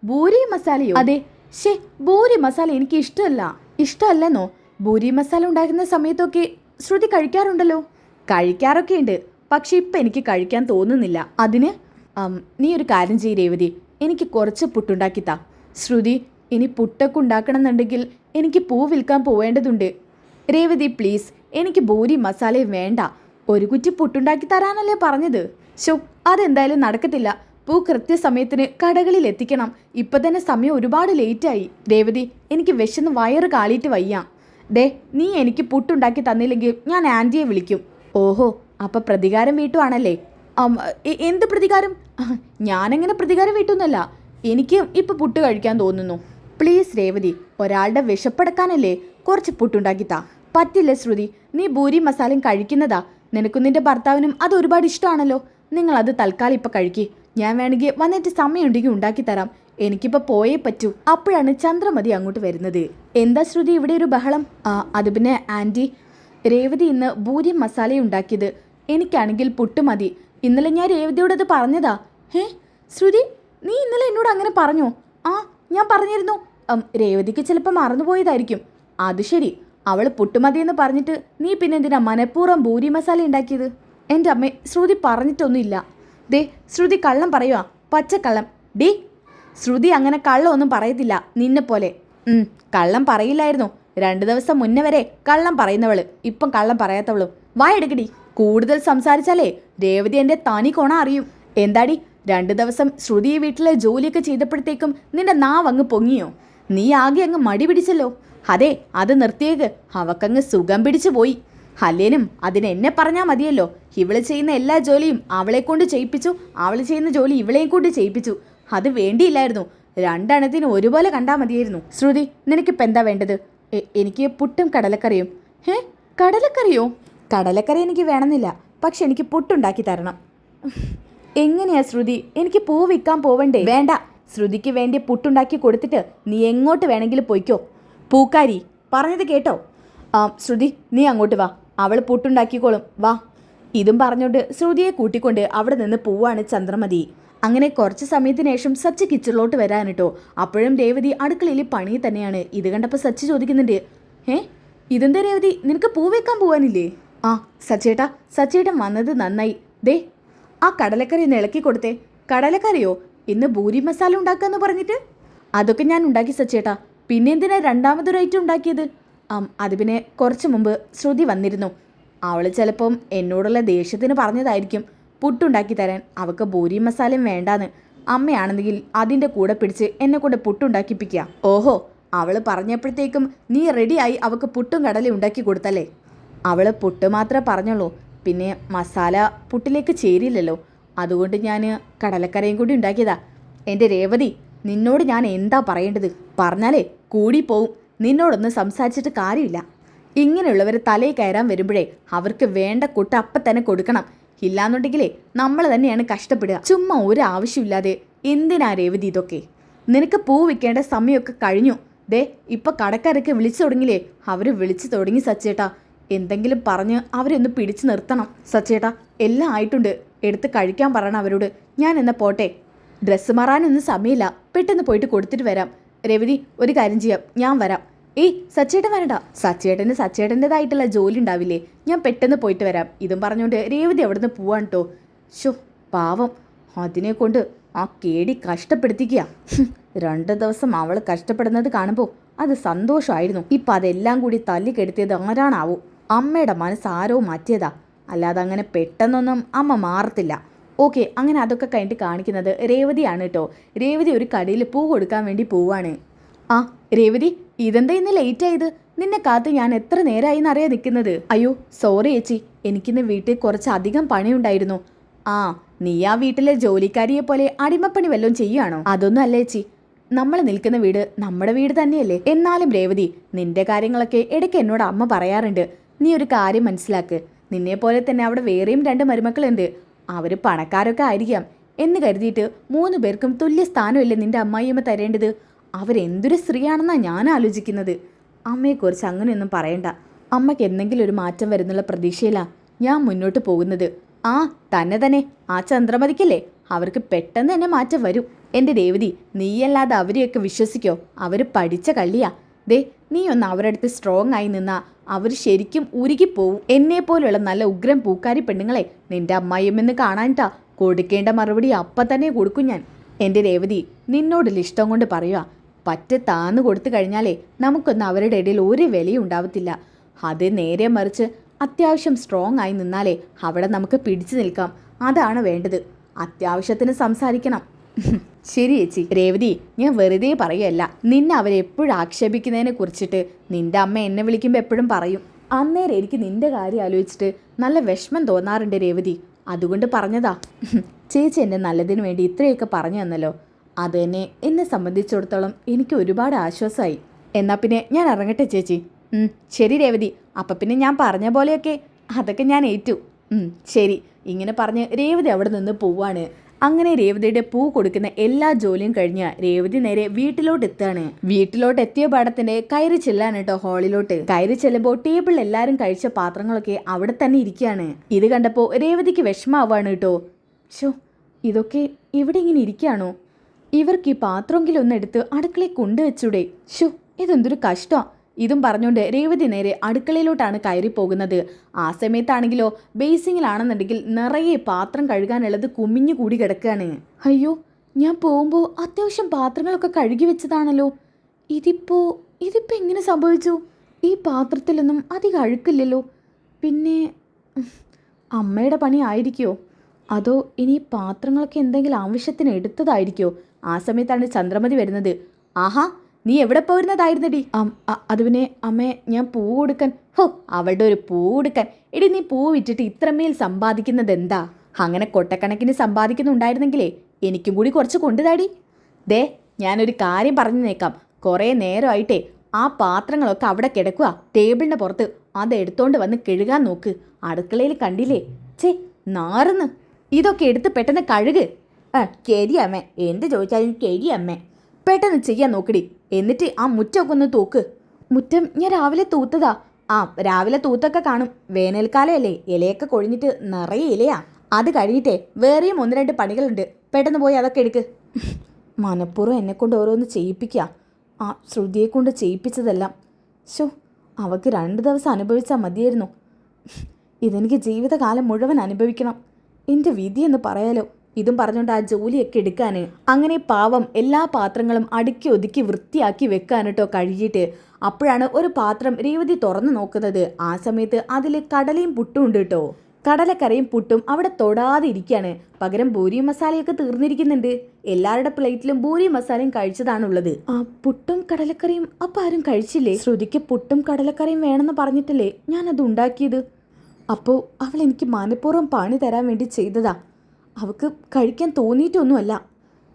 പൂരി മസാലയോ? അതെ. ശേ, പൂരി മസാല എനിക്ക് ഇഷ്ടമല്ല. ഇഷ്ടമല്ലെന്നോ? പൂരി മസാല ഉണ്ടാക്കുന്ന സമയത്തൊക്കെ ശ്രുതി കഴിക്കാറുണ്ടല്ലോ. കഴിക്കാറൊക്കെ ഉണ്ട്, പക്ഷെ ഇപ്പം എനിക്ക് കഴിക്കാൻ തോന്നുന്നില്ല. അതിന് നീ ഒരു കാര്യം ചെയ്യ് രേവതി, എനിക്ക് കുറച്ച് പുട്ടുണ്ടാക്കി താ. ശ്രുതി, ഇനി പുട്ടൊക്കെ ഉണ്ടാക്കണമെന്നുണ്ടെങ്കിൽ എനിക്ക് പൂ വിൽക്കാൻ പോവേണ്ടതുണ്ട്. രേവതി പ്ലീസ്, എനിക്ക് പൂരി മസാലയും വേണ്ട. ഒരു കുറ്റി പുട്ടുണ്ടാക്കി തരാനല്ലേ പറഞ്ഞത്? ശോ, അതെന്തായാലും നടക്കത്തില്ല. പൂ കൃത്യസമയത്തിന് കടകളിൽ എത്തിക്കണം. ഇപ്പം തന്നെ സമയം ഒരുപാട് ലേറ്റായി. രേവതി, എനിക്ക് വിശന്ന് വയറ് കാളിയിട്ട് വയ്യ. ദേ, നീ എനിക്ക് പുട്ടുണ്ടാക്കി തന്നില്ലെങ്കിൽ ഞാൻ ആൻറ്റിയെ വിളിക്കും. ഓഹോ, അപ്പം പ്രതികാരം വീട്ടുവാണല്ലേ? എന്ത് പ്രതികാരം? ഞാനെങ്ങനെ പ്രതികാരം വീട്ടുന്നല്ല. എനിക്ക് ഇപ്പം പുട്ട് കഴിക്കാൻ തോന്നുന്നു. പ്ലീസ് രേവതി, ഒരാളുടെ വിശപ്പടക്കാനല്ലേ കുറച്ച് പുട്ടുണ്ടാക്കി താ. പറ്റില്ല ശ്രുതി, നീ പൂരി മസാലയും കഴിക്കുന്നതാ. നിനക്കും നിന്റെ ഭർത്താവിനും അത് ഒരുപാട് ഇഷ്ടമാണല്ലോ. നിങ്ങളത് തൽക്കാലം ഇപ്പം കഴിക്കുക. ഞാൻ വേണമെങ്കിൽ വന്നിട്ട് സമയമുണ്ടെങ്കിൽ ഉണ്ടാക്കി തരാം. എനിക്കിപ്പോൾ പോയേ പറ്റൂ. അപ്പോഴാണ് ചന്ദ്രമതി അങ്ങോട്ട് വരുന്നത്. എന്താ ശ്രുതി ഇവിടെ ഒരു ബഹളം? അത് പിന്നെ ആൻറ്റി, രേവതി ഇന്ന് പൂരി മസാല ഉണ്ടാക്കിയത്. എനിക്കാണെങ്കിൽ പുട്ട് മതി. ഇന്നലെ ഞാൻ രേവതിയോട് അത് പറഞ്ഞതാ. ശ്രുതി, നീ ഇന്നലെ എന്നോട് അങ്ങനെ പറഞ്ഞോ? ആ, ഞാൻ പറഞ്ഞിരുന്നു. രേവതിക്ക് ചിലപ്പോൾ മറന്നുപോയതായിരിക്കും. അത് ശരി, അവൾ പുട്ടുമതിയെന്ന് പറഞ്ഞിട്ട് നീ പിന്നെ എന്തിനാ മനഃപൂർവ്വം പൂരി മസാല ഉണ്ടാക്കിയത്? എൻ്റെ അമ്മ, ശ്രുതി പറഞ്ഞിട്ടൊന്നുമില്ല. ദേ, ശ്രുതി കള്ളം പറയുക, പച്ചക്കള്ളം. ഡേ, ശ്രുതി അങ്ങനെ കള്ളമൊന്നും പറയത്തില്ല നിന്നെ പോലെ. കള്ളം പറയില്ലായിരുന്നു. 2 ദിവസം മുന്നേ വരെ കള്ളം പറയുന്നവള് ഇപ്പം കള്ളം പറയാത്തവളും. വായെടുക്കടി. കൂടുതൽ സംസാരിച്ചാലേ രേവതി എൻ്റെ തനി കോണ അറിയും. എന്താടി, 2 ദിവസം ശ്രുതി ഈ വീട്ടിലെ ജോലിയൊക്കെ ചെയ്തപ്പോഴത്തേക്കും നിന്റെ നാവ് അങ്ങ് പൊങ്ങിയോ? നീ ആകെ അങ്ങ് മടി പിടിച്ചല്ലോ. അതെ, അത് നിർത്തിയേക്ക്. അവക്കങ്ങ് സുഖം പിടിച്ചു പോയി. അല്ലേനും അതിന് എന്നെ പറഞ്ഞാൽ മതിയല്ലോ. ഇവള് ചെയ്യുന്ന എല്ലാ ജോലിയും അവളെ കൊണ്ട് ചെയ്യിപ്പിച്ചു, അവള് ചെയ്യുന്ന ജോലി ഇവളെയും കൊണ്ട് ചെയ്യിപ്പിച്ചു. അത് വേണ്ടിയില്ലായിരുന്നു. 2 എണ്ണത്തിന് ഒരുപോലെ കണ്ടാൽ മതിയായിരുന്നു. ശ്രുതി, നിനക്കിപ്പോൾ എന്താ വേണ്ടത്? എനിക്ക് പുട്ടും കടലക്കറിയും. കടലക്കറിയോ? കടലക്കറി എനിക്ക് വേണമെന്നില്ല, പക്ഷെ എനിക്ക് പുട്ടുണ്ടാക്കി തരണം. എങ്ങനെയാ ശ്രുതി, എനിക്ക് പൂ വിൽക്കാൻ പോവണ്ടേ? വേണ്ട, ശ്രുതിക്ക് വേണ്ടി പുട്ടുണ്ടാക്കി കൊടുത്തിട്ട് നീ എങ്ങോട്ട് വേണമെങ്കിലും പോയിക്കോ. പൂക്കാരി, പറഞ്ഞത് കേട്ടോ? ശ്രുതി, നീ അങ്ങോട്ട് വാ, അവൾ പുട്ടുണ്ടാക്കിക്കോളും, വാ. ഇതും പറഞ്ഞുകൊണ്ട് ശ്രുതിയെ കൂട്ടിക്കൊണ്ട് അവിടെ നിന്ന് പോവാണ് ചന്ദ്രമതി. അങ്ങനെ കുറച്ച് സമയത്തിന് ശേഷം സച്ചി കിച്ചണിലോട്ട് വരാൻ കേട്ടോ. അപ്പോഴും രേവതി അടുക്കളയിൽ പണി തന്നെയാണ്. ഇത് കണ്ടപ്പോൾ സച്ചി ചോദിക്കുന്നുണ്ട്, ഇതെന്താ രേവതി, നിനക്ക് പൂ വെക്കാൻ പോവാനില്ലേ? ആ സച്ചേട്ടാ, സച്ചേട്ടൻ വന്നത് നന്നായി. ദേ, ആ കടലക്കറി ഒന്ന് ഇളക്കി കൊടുത്തേ. കടലക്കറിയോ? ഇന്ന് പൂരി മസാല ഉണ്ടാക്കാന്ന് പറഞ്ഞിട്ട്? അതൊക്കെ ഞാൻ ഉണ്ടാക്കി സച്ചേട്ടാ. പിന്നെ എന്തിനാ രണ്ടാമതൊരു ഐറ്റം ഉണ്ടാക്കിയത്? അത് പിന്നെ കുറച്ച് മുമ്പ് ശ്രുതി വന്നിരുന്നു. അവൾ ചിലപ്പം എന്നോടുള്ള ദേഷ്യത്തിന് പറഞ്ഞതായിരിക്കും പുട്ടുണ്ടാക്കി തരാൻ. അവൾക്ക് പൂരി മസാലയും വേണ്ടാന്ന്. അമ്മയാണെന്നെങ്കിൽ അതിൻ്റെ കൂടെ പിടിച്ച് എന്നെ കൊണ്ട് പുട്ടുണ്ടാക്കിപ്പിക്കുക. ഓഹോ, അവൾ പറഞ്ഞപ്പോഴത്തേക്കും നീ റെഡിയായി അവൾക്ക് പുട്ടും കടലയും ഉണ്ടാക്കി കൊടുത്തല്ലേ? അവൾ പുട്ട് മാത്രമേ പറഞ്ഞുള്ളൂ, പിന്നെ മസാല പുട്ടിലേക്ക് ചേരില്ലല്ലോ. അതുകൊണ്ട് ഞാൻ കടലക്കറിയും കൂടി ഉണ്ടാക്കിയതാ. എൻ്റെ രേവതി, നിന്നോട് ഞാൻ എന്താ പറയേണ്ടത്? പറഞ്ഞാലേ കൂടിപ്പോവും. നിന്നോടൊന്നും സംസാരിച്ചിട്ട് കാര്യമില്ല. ഇങ്ങനെയുള്ളവർ തലയിൽ കയറാൻ വരുമ്പോഴേ അവർക്ക് വേണ്ട കൂട്ട് അപ്പം തന്നെ കൊടുക്കണം. ഇല്ലാന്നുണ്ടെങ്കിലേ നമ്മൾ തന്നെയാണ് കഷ്ടപ്പെടുക. ചുമ്മാ ഒരു ആവശ്യമില്ലാതെ എന്തിനാ രേവതി ഇതൊക്കെ? നിനക്ക് പൂ വിൽക്കേണ്ട സമയമൊക്കെ കഴിഞ്ഞു. ദേ ഇപ്പം കടക്കാരൊക്കെ വിളിച്ചു തുടങ്ങിയില്ലേ? അവർ വിളിച്ചു തുടങ്ങി സച്ചേട്ടാ. എന്തെങ്കിലും പറഞ്ഞ് അവരെ ഒന്ന് പിടിച്ചു നിർത്തണം സച്ചേട്ടാ. എല്ലാം ആയിട്ടുണ്ട്, എടുത്ത് കഴിക്കാൻ പറയണം അവരോട്. ഞാൻ എന്നാ പോട്ടെ. ഡ്രസ്സ് മാറാനൊന്നും സമയമില്ല, പെട്ടെന്ന് പോയിട്ട് കൊടുത്തിട്ട് വരാം. രേവതി ഒരു കാര്യം ചെയ്യാം, ഞാൻ വരാം. ഏയ് സച്ചേട്ടൻ വരണ്ട. സച്ചേട്ടൻ്റെതായിട്ടുള്ള ജോലി ഉണ്ടാവില്ലേ, ഞാൻ പെട്ടെന്ന് പോയിട്ട് വരാം. ഇതും പറഞ്ഞുകൊണ്ട് രേവതി അവിടുന്ന് പോവാൻ കേട്ടോ. ഷോ പാവം, അതിനെ കൊണ്ട് ആ കേടി കഷ്ടപ്പെടുത്തിക്കുക. 2 ദിവസം അവൾ കഷ്ടപ്പെടുന്നത് കാണുമ്പോൾ അത് സന്തോഷമായിരുന്നു. ഇപ്പം അതെല്ലാം കൂടി തല്ലിക്കെടുത്തിയത് ആരാണാവോ? അമ്മയുടെ മനസ്സ് ആരോ മാറ്റിയതാ, അല്ലാതെ അങ്ങനെ പെട്ടെന്നൊന്നും അമ്മ മാറത്തില്ല. ഓക്കെ, അങ്ങനെ അതൊക്കെ കഴിഞ്ഞിട്ട് കാണിക്കുന്നത് രേവതിയാണ് കേട്ടോ. രേവതി ഒരു കടയിൽ പൂ കൊടുക്കാൻ വേണ്ടി പോവാണ്. ആ രേവതി, ഇതെന്താ ഇന്ന് ലേറ്റ് ആയത്? നിന്നെ കാത്ത് ഞാൻ എത്ര നേരമായി എന്നറിയാൻ നിൽക്കുന്നത്. അയ്യോ സോറി ചേച്ചി, എനിക്കിന്ന് വീട്ടിൽ കുറച്ചധികം പണിയുണ്ടായിരുന്നു. ആ നീ ആ വീട്ടിലെ ജോലിക്കാരിയെ പോലെ അടിമപ്പണി വല്ലതും ചെയ്യുകയാണോ? അതൊന്നും അല്ല ചേച്ചി, നമ്മൾ നിൽക്കുന്ന വീട് നമ്മുടെ വീട് തന്നെയല്ലേ. എന്നാലും രേവതി, നിന്റെ കാര്യങ്ങളൊക്കെ ഇടയ്ക്ക് എന്നോട് അമ്മ പറയാറുണ്ട്. നീ ഒരു കാര്യം മനസ്സിലാക്ക്, നിന്നെ പോലെ തന്നെ അവിടെ വേറെയും 2 മരുമക്കളുണ്ട്. അവർ പണക്കാരൊക്കെ ആയിരിക്കാം എന്ന് കരുതിയിട്ട് 3 പേർക്കും തുല്യ സ്ഥാനമല്ലേ നിന്റെ അമ്മായിയമ്മ തരേണ്ടത്? അവരെന്തൊരു സ്ത്രീയാണെന്നാണ് ഞാൻ ആലോചിക്കുന്നത്. അമ്മയെക്കുറിച്ച് അങ്ങനെയൊന്നും പറയണ്ട. അമ്മയ്ക്ക് എന്തെങ്കിലും ഒരു മാറ്റം വരുന്നുള്ള പ്രതീക്ഷയിലാണ് ഞാൻ മുന്നോട്ട് പോകുന്നത്. ആ തന്നെ ആ ചന്ദ്രമതിക്കല്ലേ, അവർക്ക് പെട്ടെന്ന് തന്നെ മാറ്റം വരും. എൻ്റെ രേവതി, നീയല്ലാതെ അവരെയൊക്കെ വിശ്വസിക്കോ? അവർ പഠിച്ച കള്ളിയാ. ദേ നീ ഒന്ന് അവരുടെ അടുത്ത് സ്ട്രോങ് ആയി നിന്നാ അവർ ശരിക്കും ഉരുകിപ്പോവും. എന്നെപ്പോലുള്ള നല്ല ഉഗ്രം പൂക്കാരി പെണ്ണുങ്ങളെ നിന്റെ അമ്മായിയമ്മെന്ന് കാണാനിട്ടാ കൊടുക്കേണ്ട മറുപടി അപ്പം തന്നെ കൊടുക്കും ഞാൻ. എൻ്റെ രേവതി, നിന്നോടുള്ള ഇഷ്ടം കൊണ്ട് പറയുക, പറ്റ് താന്ന് കൊടുത്തു കഴിഞ്ഞാലേ നമുക്കൊന്നും അവരുടെ ഇടയിൽ ഒരു വിലയും ഉണ്ടാവത്തില്ല. അത് നേരെ മറിച്ച് അത്യാവശ്യം സ്ട്രോങ് ആയി നിന്നാലേ അവിടെ നമുക്ക് പിടിച്ചു നിൽക്കാം. അതാണ് വേണ്ടത്. അത്യാവശ്യത്തിന് സംസാരിക്കണം. ശരി ചേച്ചി. രേവതി, ഞാൻ വെറുതെ പറയല്ല. നിന്നെ അവരെപ്പോഴും ആക്ഷേപിക്കുന്നതിനെ കുറിച്ചിട്ട് നിന്റെ അമ്മ എന്നെ വിളിക്കുമ്പോൾ എപ്പോഴും പറയും. അന്നേരം എനിക്ക് നിന്റെ കാര്യം ആലോചിച്ചിട്ട് നല്ല വിഷമം തോന്നാറുണ്ട് രേവതി, അതുകൊണ്ട് പറഞ്ഞതാ. ചേച്ചി എന്നെ നല്ലതിന് വേണ്ടി ഇത്രയൊക്കെ പറഞ്ഞു തന്നല്ലോ, അത് തന്നെ എന്നെ സംബന്ധിച്ചിടത്തോളം എനിക്ക് ഒരുപാട് ആശ്വാസമായി. എന്നാൽ പിന്നെ ഞാൻ ഇറങ്ങട്ടെ ചേച്ചി. ശരി രേവതി, അപ്പം പിന്നെ ഞാൻ പറഞ്ഞ പോലെയൊക്കെ അതൊക്കെ ഞാൻ ഏറ്റു. ശരി. ഇങ്ങനെ പറഞ്ഞ് രേവതി അവിടെ നിന്ന് പോവാണ്. അങ്ങനെ രേവതിയുടെ പൂ കൊടുക്കുന്ന എല്ലാ ജോലിയും കഴിഞ്ഞ് രേവതി നേരെ വീട്ടിലോട്ട് എത്താണ്. വീട്ടിലോട്ട് എത്തിയ പാടത്തിന്റെ കയറി ചെല്ലാണ് കേട്ടോ ഹാളിലോട്ട്. കയറി ചെല്ലുമ്പോൾ ടേബിളിൽ എല്ലാവരും കഴിച്ച പാത്രങ്ങളൊക്കെ അവിടെ തന്നെ ഇരിക്കുകയാണ്. ഇത് കണ്ടപ്പോൾ രേവതിക്ക് വിഷമാവാണ് കേട്ടോ. ഷോ, ഇതൊക്കെ ഇവിടെ ഇങ്ങനെ ഇരിക്കുകയാണോ? ഇവർക്ക് ഈ പാത്രമെങ്കിലും ഒന്നെടുത്ത് അടുക്കളയിൽ കൊണ്ടുവച്ചൂടെ? ഷോ, ഇതെന്തൊരു കഷ്ടമാണ്. ഇതും പറഞ്ഞുകൊണ്ട് രേവതി നേരെ അടുക്കളയിലോട്ടാണ് കയറി പോകുന്നത്. ആ സമയത്താണെങ്കിലോ ബേസിങ്ങിലാണെന്നുണ്ടെങ്കിൽ നിറയെ പാത്രം കഴുകാനുള്ളത് കുമിഞ്ഞു കൂടി കിടക്കുകയാണ്. അയ്യോ, ഞാൻ പോകുമ്പോൾ അത്യാവശ്യം പാത്രങ്ങളൊക്കെ കഴുകി വെച്ചതാണല്ലോ. ഇതിപ്പോ എങ്ങനെ സംഭവിച്ചു? ഈ പാത്രത്തിലൊന്നും അധികം അഴുക്കില്ലല്ലോ. പിന്നെ അമ്മയുടെ പണി ആയിരിക്കുമോ? അതോ ഇനി പാത്രങ്ങളൊക്കെ എന്തെങ്കിലും ആവശ്യത്തിന് എടുത്തതായിരിക്കോ? ആ സമയത്താണ് ചന്ദ്രമതി വരുന്നത്. ആഹാ, നീ എവിടെ പോയിരുന്നതായിരുന്നടി? അത് പിന്നെ അമ്മേ, ഞാൻ പൂ കൊടുക്കാൻ. ഹോ, അവളുടെ ഒരു പൂ കൊടുക്കാൻ. എടി, നീ പൂ വിറ്റിട്ട് ഇത്രമേൽ സമ്പാദിക്കുന്നത് എന്താ? അങ്ങനെ കൊട്ടക്കണക്കിന് സമ്പാദിക്കുന്നുണ്ടായിരുന്നെങ്കിലേ എനിക്കും കൂടി കുറച്ച് കൊണ്ടുതാടി. ദേ, ഞാനൊരു കാര്യം പറഞ്ഞു നേക്കാം. കുറേ നേരമായിട്ടേ ആ പാത്രങ്ങളൊക്കെ അവിടെ കിടക്കുക ടേബിളിൻ്റെ പുറത്ത്. അത് എടുത്തോണ്ട് വന്ന് കഴുകാൻ നോക്ക്. അടുക്കളയിൽ കണ്ടില്ലേ? ചേ, നാറുന്ന്. ഇതൊക്കെ എടുത്ത് പെട്ടെന്ന് കഴുക്. ശരി അമ്മേ, എന്ത് ചോദിച്ചാലും ശരി അമ്മേ. പെട്ടെന്ന് ചെയ്യാൻ നോക്കടി. എന്നിട്ട് ആ മുറ്റമൊക്കെ ഒന്ന് തൂക്ക്. മുറ്റം ഞാൻ രാവിലെ തൂത്തതാ. രാവിലെ തൂത്തൊക്കെ കാണും. വേനൽക്കാലമല്ലേ, ഇലയൊക്കെ കൊഴിഞ്ഞിട്ട് നിറയെ ഇലയാ. അത് കഴിഞ്ഞിട്ടേ വേറെയും 1-2 പണികളുണ്ട്. പെട്ടെന്ന് പോയി അതൊക്കെ എടുക്ക്. മനഃപൂർവ്വം എന്നെക്കൊണ്ട് ഓരോന്ന് ചെയ്യിപ്പിക്കുക. ശ്രുതിയെ കൊണ്ട് ചെയ്യിപ്പിച്ചതെല്ലാം. ഷോ, അവൾക്ക് 2 ദിവസം അനുഭവിച്ചാൽ മതിയായിരുന്നു. ഇതെനിക്ക് ജീവിതകാലം മുഴുവൻ അനുഭവിക്കണം. എൻ്റെ വിധിയെന്ന് പറയാലോ. ഇതും പറഞ്ഞുകൊണ്ട് ആ ജോലിയൊക്കെ എടുക്കാന്. അങ്ങനെ പാവം എല്ലാ പാത്രങ്ങളും അടുക്കി ഒതുക്കി വൃത്തിയാക്കി വെക്കാനിട്ടോ കഴുകിയിട്ട്. അപ്പോഴാണ് ഒരു പാത്രം രേവതി തുറന്നു നോക്കുന്നത്. ആ സമയത്ത് അതിൽ കടലയും പുട്ടും ഉണ്ട് കേട്ടോ. കടലക്കറിയും പുട്ടും അവിടെ തൊടാതെ ഇരിക്കുകയാണ്. പകരം പൂരിയും മസാലയൊക്കെ തീർന്നിരിക്കുന്നുണ്ട്. എല്ലാവരുടെ പ്ലേറ്റിലും പൂരിയും മസാലയും കഴിച്ചതാണുള്ളത്. പുട്ടും കടലക്കറിയും അപ്പം ആരും കഴിച്ചില്ലേ? ശ്രുതിക്ക് പുട്ടും കടലക്കറിയും വേണമെന്ന് പറഞ്ഞിട്ടല്ലേ ഞാനത് ഉണ്ടാക്കിയത്. അപ്പോൾ അവൾ എനിക്ക് മനഃപൂർവ്വം പണി തരാൻ വേണ്ടി ചെയ്തതാ. അവൾക്ക് കഴിക്കാൻ തോന്നിയിട്ടൊന്നുമല്ല.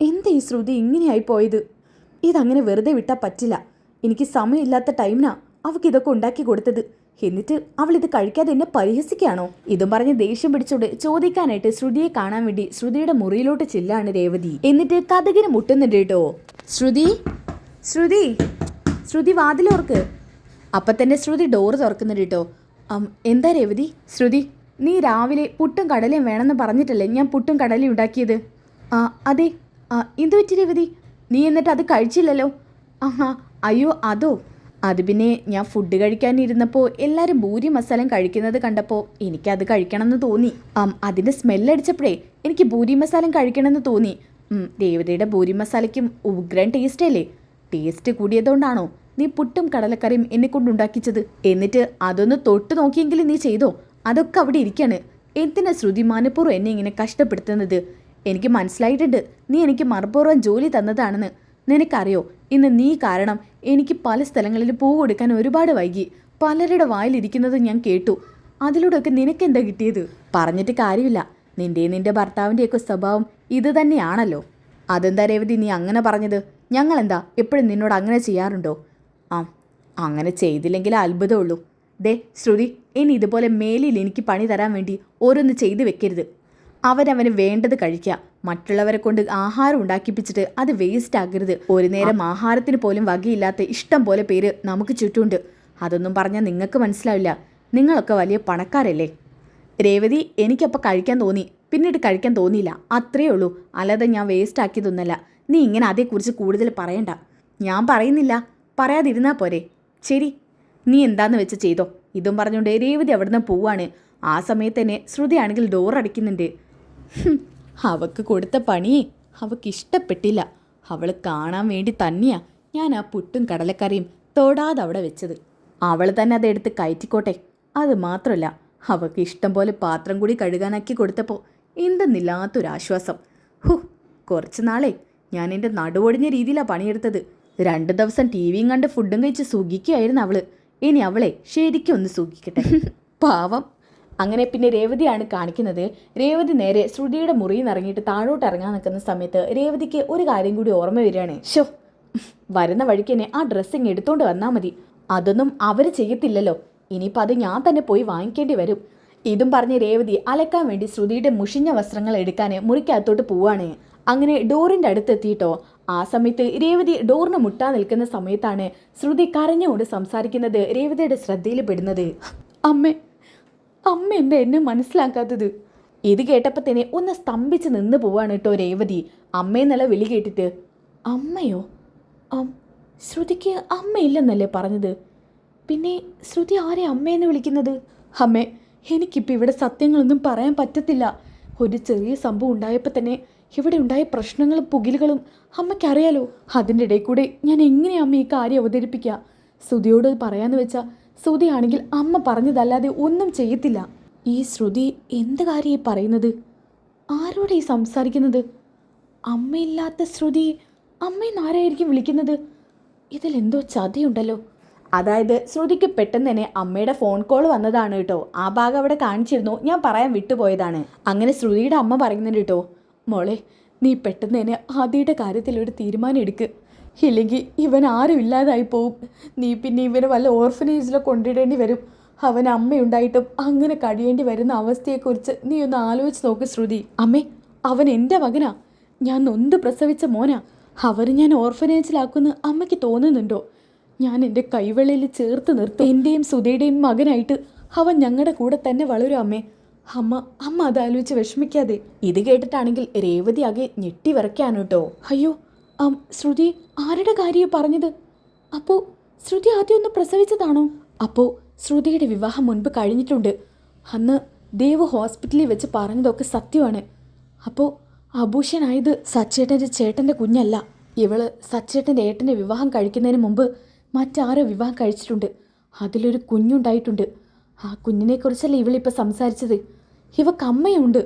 എന്താ ഈ ശ്രുതി ഇങ്ങനെയായി പോയത്? ഇതങ്ങനെ വെറുതെ വിട്ടാൽ പറ്റില്ല. എനിക്ക് സമയമില്ലാത്ത ടൈമിനാ അവൾക്ക് ഇതൊക്കെ ഉണ്ടാക്കി കൊടുത്തത്. എന്നിട്ട് അവൾ ഇത് കഴിക്കാതെ എന്നെ പരിഹസിക്കുകയാണോ? ഇതും പറഞ്ഞ് ദേഷ്യം പിടിച്ചോണ്ട് ചോദിക്കാനായിട്ട് ശ്രുതിയെ കാണാൻ വേണ്ടി ശ്രുതിയുടെ മുറിയിലോട്ട് ചെല്ലാണ് രേവതി. എന്നിട്ട് കതകിന് മുട്ടുന്നുണ്ട് കേട്ടോ. ശ്രുതി, ശ്രുതി, ശ്രുതി വാതിലോർക്ക്. അപ്പം തന്നെ ശ്രുതി ഡോറ് തുറക്കുന്നുണ്ട് കേട്ടോ. എന്താ രേവതി? ശ്രുതി, നീ രാവിലെ പുട്ടും കടലയും വേണമെന്ന് പറഞ്ഞിട്ടല്ലേ ഞാൻ പുട്ടും കടലയും ഉണ്ടാക്കിയത്? അതെ. എന്തു പറ്റി രേവതി? നീ എന്നിട്ട് അത് കഴിച്ചില്ലല്ലോ? അയ്യോ അതോ? അത് പിന്നെ ഞാൻ ഫുഡ് കഴിക്കാനിരുന്നപ്പോൾ എല്ലാവരും ഭൂരി മസാലയും കഴിക്കുന്നത് കണ്ടപ്പോൾ എനിക്കത് കഴിക്കണമെന്ന് തോന്നി. അതിൻ്റെ സ്മെല്ലടിച്ചപ്പോഴേ എനിക്ക് ഭൂരി മസാലയും കഴിക്കണമെന്ന് തോന്നി. രേവതിയുടെ ഭൂരി മസാലയ്ക്കും ഉഗ്രൻ ടേസ്റ്റ് അല്ലേ? ടേസ്റ്റ് കൂടിയതുകൊണ്ടാണോ നീ പുട്ടും കടലക്കറിയും എന്നെ കൊണ്ടുണ്ടാക്കിച്ചത്? എന്നിട്ട് അതൊന്ന് തൊട്ട് നോക്കിയെങ്കിലും നീ ചെയ്തോ? അതൊക്കെ അവിടെ ഇരിക്കാണ്. എന്തിനാ ശ്രുതി മനഃപൂർവ്വം എന്നെ ഇങ്ങനെ കഷ്ടപ്പെടുത്തുന്നത്? എനിക്ക് മനസ്സിലായിട്ടുണ്ട് നീ എനിക്ക് മനഃപൂർവ്വം ജോലി തന്നതാണെന്ന്. നിനക്കറിയോ, ഇന്ന് നീ കാരണം എനിക്ക് പല സ്ഥലങ്ങളിൽ പൂ കൊടുക്കാൻ ഒരുപാട് വൈകി. പലരുടെ വായിലിരിക്കുന്നത് ഞാൻ കേട്ടു. അതിലൂടെയൊക്കെ നിനക്കെന്താ കിട്ടിയത്? പറഞ്ഞിട്ട് കാര്യമില്ല. നിന്റെ ഭർത്താവിൻ്റെയൊക്കെ സ്വഭാവം ഇത് തന്നെയാണല്ലോ. അതെന്താ രേവതി നീ അങ്ങനെ പറഞ്ഞത്? ഞങ്ങളെന്താ എപ്പോഴും നിന്നോട് അങ്ങനെ ചെയ്യാറുണ്ടോ? അങ്ങനെ ചെയ്തില്ലെങ്കിൽ അത്ഭുതമുള്ളൂ. ദേ ശ്രുതി, ഇനി ഇതുപോലെ മേലിൽ എനിക്ക് പണി തരാൻ വേണ്ടി ഓരോന്ന് ചെയ്തു വെക്കരുത്. അവനവന് വേണ്ടത് കഴിക്കുക. മറ്റുള്ളവരെ കൊണ്ട് ആഹാരം ഉണ്ടാക്കിപ്പിച്ചിട്ട് അത് വേസ്റ്റ് ആക്കരുത്. ഒരു നേരം ആഹാരത്തിന് പോലും വകയില്ലാത്ത ഇഷ്ടം പോലെ പേര് നമുക്ക് ചുറ്റുമുണ്ട്. അതൊന്നും പറഞ്ഞാൽ നിങ്ങൾക്ക് മനസ്സിലാവില്ല. നിങ്ങളൊക്കെ വലിയ പണക്കാരല്ലേ? രേവതി, എനിക്കപ്പോൾ കഴിക്കാൻ തോന്നി, പിന്നീട് കഴിക്കാൻ തോന്നിയില്ല, അത്രയേ ഉള്ളൂ. അല്ലാതെ ഞാൻ വേസ്റ്റ് ആക്കിയതൊന്നല്ല. നീ ഇങ്ങനെ അതേക്കുറിച്ച് കൂടുതൽ പറയണ്ട. ഞാൻ പറയുന്നില്ല, പറയാതിരുന്നാൽ പോരെ? ശരി, നീ എന്താന്ന് വെച്ച് ചെയ്തോ. ഇതും പറഞ്ഞുകൊണ്ട് രേവതി അവിടുന്ന് പോവാണ്. ആ സമയത്ത് തന്നെ ശ്രുതിയാണെങ്കിൽ ഡോറടിക്കുന്നുണ്ട്. അവൾക്ക് കൊടുത്ത പണിയെ അവൾക്ക് ഇഷ്ടപ്പെട്ടില്ല. അവൾ കാണാൻ വേണ്ടി തന്നെയാ ഞാൻ ആ പുട്ടും കടലക്കറിയും തൊടാതെ അവിടെ വെച്ചത്. അവൾ തന്നെ അതെടുത്ത് കയറ്റിക്കോട്ടെ. അത് മാത്രമല്ല, അവൾക്ക് ഇഷ്ടം പോലെ പാത്രം കൂടി കഴുകാനാക്കി കൊടുത്തപ്പോൾ എന്തെന്നില്ലാത്തൊരാശ്വാസം. കുറച്ച് നാളെ ഞാൻ എൻ്റെ നടുവൊടിഞ്ഞ രീതിയിലാണ് പണിയെടുത്തത്. 2 ദിവസം ടി വിയും കണ്ട് ഫുഡും കഴിച്ച് സുഖിക്കുകയായിരുന്നു അവൾ. ഇനി അവളെ ശരിക്കും ഒന്ന് സുഖിക്കട്ടെ. പാവം. അങ്ങനെ പിന്നെ രേവതിയാണ് കാണിക്കുന്നത്. രേവതി നേരെ ശ്രുതിയുടെ മുറിയിൽ നിന്ന് ഇറങ്ങിയിട്ട് താഴോട്ട് ഇറങ്ങാൻ നിൽക്കുന്ന സമയത്ത് രേവതിക്ക് ഒരു കാര്യം കൂടി ഓർമ്മ വരികയാണ്. വരുന്ന വഴിക്ക് തന്നെ ആ ഡ്രസ്സിങ് എടുത്തോണ്ട് വന്നാൽ മതി. അതൊന്നും അവർ ചെയ്യത്തില്ലല്ലോ. ഇനിയിപ്പോൾ അത് ഞാൻ തന്നെ പോയി വാങ്ങിക്കേണ്ടി വരും. ഇതും പറഞ്ഞ് രേവതി അലക്കാൻ വേണ്ടി ശ്രുതിയുടെ മുഷിഞ്ഞ വസ്ത്രങ്ങൾ എടുക്കാൻ മുറിക്കകത്തോട്ട് പോവാണ്. അങ്ങനെ ഡോറിൻ്റെ അടുത്തെത്തിയിട്ടോ. ആ സമയത്ത് രേവതി ഡോറിന് മുട്ടാൻ നിൽക്കുന്ന സമയത്താണ് ശ്രുതി കരഞ്ഞുകൊണ്ട് സംസാരിക്കുന്നത് രേവതിയുടെ ശ്രദ്ധയിൽ പെടുന്നത്. അമ്മ എന്താ എന്നെ മനസ്സിലാക്കാത്തത്? ഇത് കേട്ടപ്പോൾ തന്നെ ഒന്ന് സ്തംഭിച്ച് നിന്ന് പോവാണ് കേട്ടോ രേവതി. അമ്മയെന്നുള്ള വിളി കേട്ടിട്ട്. അമ്മയോ? ശ്രുതിക്ക് അമ്മയില്ലെന്നല്ലേ പറഞ്ഞത്? പിന്നെ ശ്രുതി ആരെ അമ്മയെന്ന് വിളിക്കുന്നത്? അമ്മേ, എനിക്കിപ്പോൾ ഇവിടെ സത്യങ്ങളൊന്നും പറയാൻ പറ്റത്തില്ല. ഒരു ചെറിയ സംഭവം ഉണ്ടായപ്പോൾ തന്നെ ഇവിടെ ഉണ്ടായ പ്രശ്നങ്ങളും പുകിലുകളും അമ്മയ്ക്കറിയാലോ. അതിൻ്റെ ഇടയിൽ കൂടെ ഞാൻ എങ്ങനെയാണ് അമ്മ ഈ കാര്യം അവതരിപ്പിക്കുക? ശ്രുതിയോട് പറയാന്ന് വെച്ചാൽ ശ്രുതിയാണെങ്കിൽ അമ്മ പറഞ്ഞതല്ലാതെ ഒന്നും ചെയ്യത്തില്ല. ഈ ശ്രുതി എന്ത് കാര്യം പറയുന്നത്? ആരോടെ ഈ സംസാരിക്കുന്നത്? അമ്മയില്ലാത്ത ശ്രുതി അമ്മയെന്ന് ആരായിരിക്കും വിളിക്കുന്നത്? ഇതിലെന്തോ ചതിയുണ്ടല്ലോ. അതായത് ശ്രുതിക്ക് പെട്ടെന്ന് തന്നെ അമ്മയുടെ ഫോൺ കോൾ വന്നതാണ് കേട്ടോ. ആ ഭാഗം അവിടെ കാണിച്ചിരുന്നു, ഞാൻ പറയാൻ വിട്ടുപോയതാണ്. അങ്ങനെ ശ്രുതിയുടെ അമ്മ പറയുന്നുണ്ട് കേട്ടോ, മോളെ നീ പെട്ടെന്ന് തന്നെ ആദ്യയുടെ കാര്യത്തിൽ ഒരു തീരുമാനം എടുക്ക്. ഇല്ലെങ്കിൽ ഇവൻ ആരും ഇല്ലാതായി പോവും. നീ പിന്നെ ഇവന് വല്ല ഓർഫനേജിലോ കൊണ്ടിടേണ്ടി വരും. അവൻ അമ്മയുണ്ടായിട്ടും അങ്ങനെ കഴിയേണ്ടി വരുന്ന അവസ്ഥയെക്കുറിച്ച് നീ ഒന്ന് ആലോചിച്ച് നോക്ക് ശ്രുതി. അമ്മേ, അവൻ എൻ്റെ മകനാ. ഞാൻ നൊന്ത് പ്രസവിച്ച മോനാ. അവർ ഞാൻ ഓർഫനേജിലാക്കുമെന്ന് അമ്മയ്ക്ക് തോന്നുന്നുണ്ടോ? ഞാൻ എൻ്റെ കൈവെള്ളയിൽ ചേർത്ത് നിർത്തും. എൻ്റെയും സുധയുടെയും മകനായിട്ട് അവൻ ഞങ്ങളുടെ കൂടെ തന്നെ വളരും അമ്മേ. അമ്മ അതാലോചിച്ച് വിഷമിക്കാതെ. ഇത് കേട്ടിട്ടാണെങ്കിൽ രേവതി ആകെ ഞെട്ടി വിറയ്ക്കാണ് കേട്ടോ. അയ്യോ, ശ്രുതി ആരുടെ കാര്യമാണ് പറഞ്ഞത്? അപ്പോൾ ശ്രുതി ആദ്യം ഒന്ന് പ്രസവിച്ചതാണോ? അപ്പോൾ ശ്രുതിയുടെ വിവാഹം മുൻപ് കഴിഞ്ഞിട്ടുണ്ട്. അന്ന് ദേവ് ഹോസ്പിറ്റലിൽ വെച്ച് പറഞ്ഞതൊക്കെ സത്യമാണ്. അപ്പോൾ അഭൂഷനായത് സച്ചേട്ടൻ്റെ ചേട്ടൻ്റെ കുഞ്ഞല്ല. ഇവള് സച്ചേട്ടൻ്റെ ഏട്ടൻ്റെ വിവാഹം കഴിക്കുന്നതിന് മുമ്പ് മറ്റാരോ വിവാഹം കഴിച്ചിട്ടുണ്ട്. അതിലൊരു കുഞ്ഞുണ്ടായിട്ടുണ്ട്. ആ കുഞ്ഞിനെക്കുറിച്ചല്ലേ ഇവളിപ്പോൾ സംസാരിച്ചത്. ഇവക്ക് അമ്മയുണ്ട്.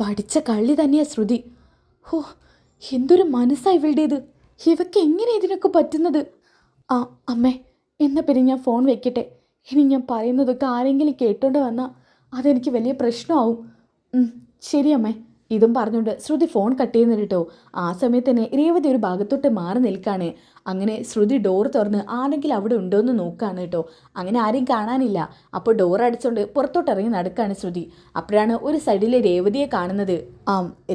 പഠിച്ച കള്ളി തന്നെയാ ശ്രുതി. എന്തൊരു മനസ്സാണ് ഇവളുടേത്. ഇവക്ക് എങ്ങനെ ഇതിനൊക്കെ പറ്റുന്നത്? അമ്മേ, എന്നാൽ പിന്നെ ഞാൻ ഫോൺ വെക്കട്ടെ. ഇനി ഞാൻ പറയുന്നതൊക്കെ ആരെങ്കിലും കേട്ടോണ്ട് വന്നാൽ അതെനിക്ക് വലിയ പ്രശ്നമാവും. ശരി അമ്മേ, ഇതും പറഞ്ഞുകൊണ്ട് ശ്രുതി ഫോൺ കട്ട് ചെയ്യുന്നുണ്ട് കേട്ടോ. ആ സമയത്ത് തന്നെ രേവതി ഒരു ഭാഗത്തോട്ട് മാറി നിൽക്കുകയാണ്. അങ്ങനെ ശ്രുതി ഡോർ തുറന്ന് ആരെങ്കിലും അവിടെ ഉണ്ടോ എന്ന് നോക്കുകയാണ് കേട്ടോ. അങ്ങനെ ആരെയും കാണാനില്ല. അപ്പോൾ ഡോർ അടിച്ചുകൊണ്ട് പുറത്തോട്ട് ഇറങ്ങി നടക്കുകയാണ് ശ്രുതി. അപ്പോഴാണ് ഒരു സൈഡിൽ രേവതിയെ കാണുന്നത്.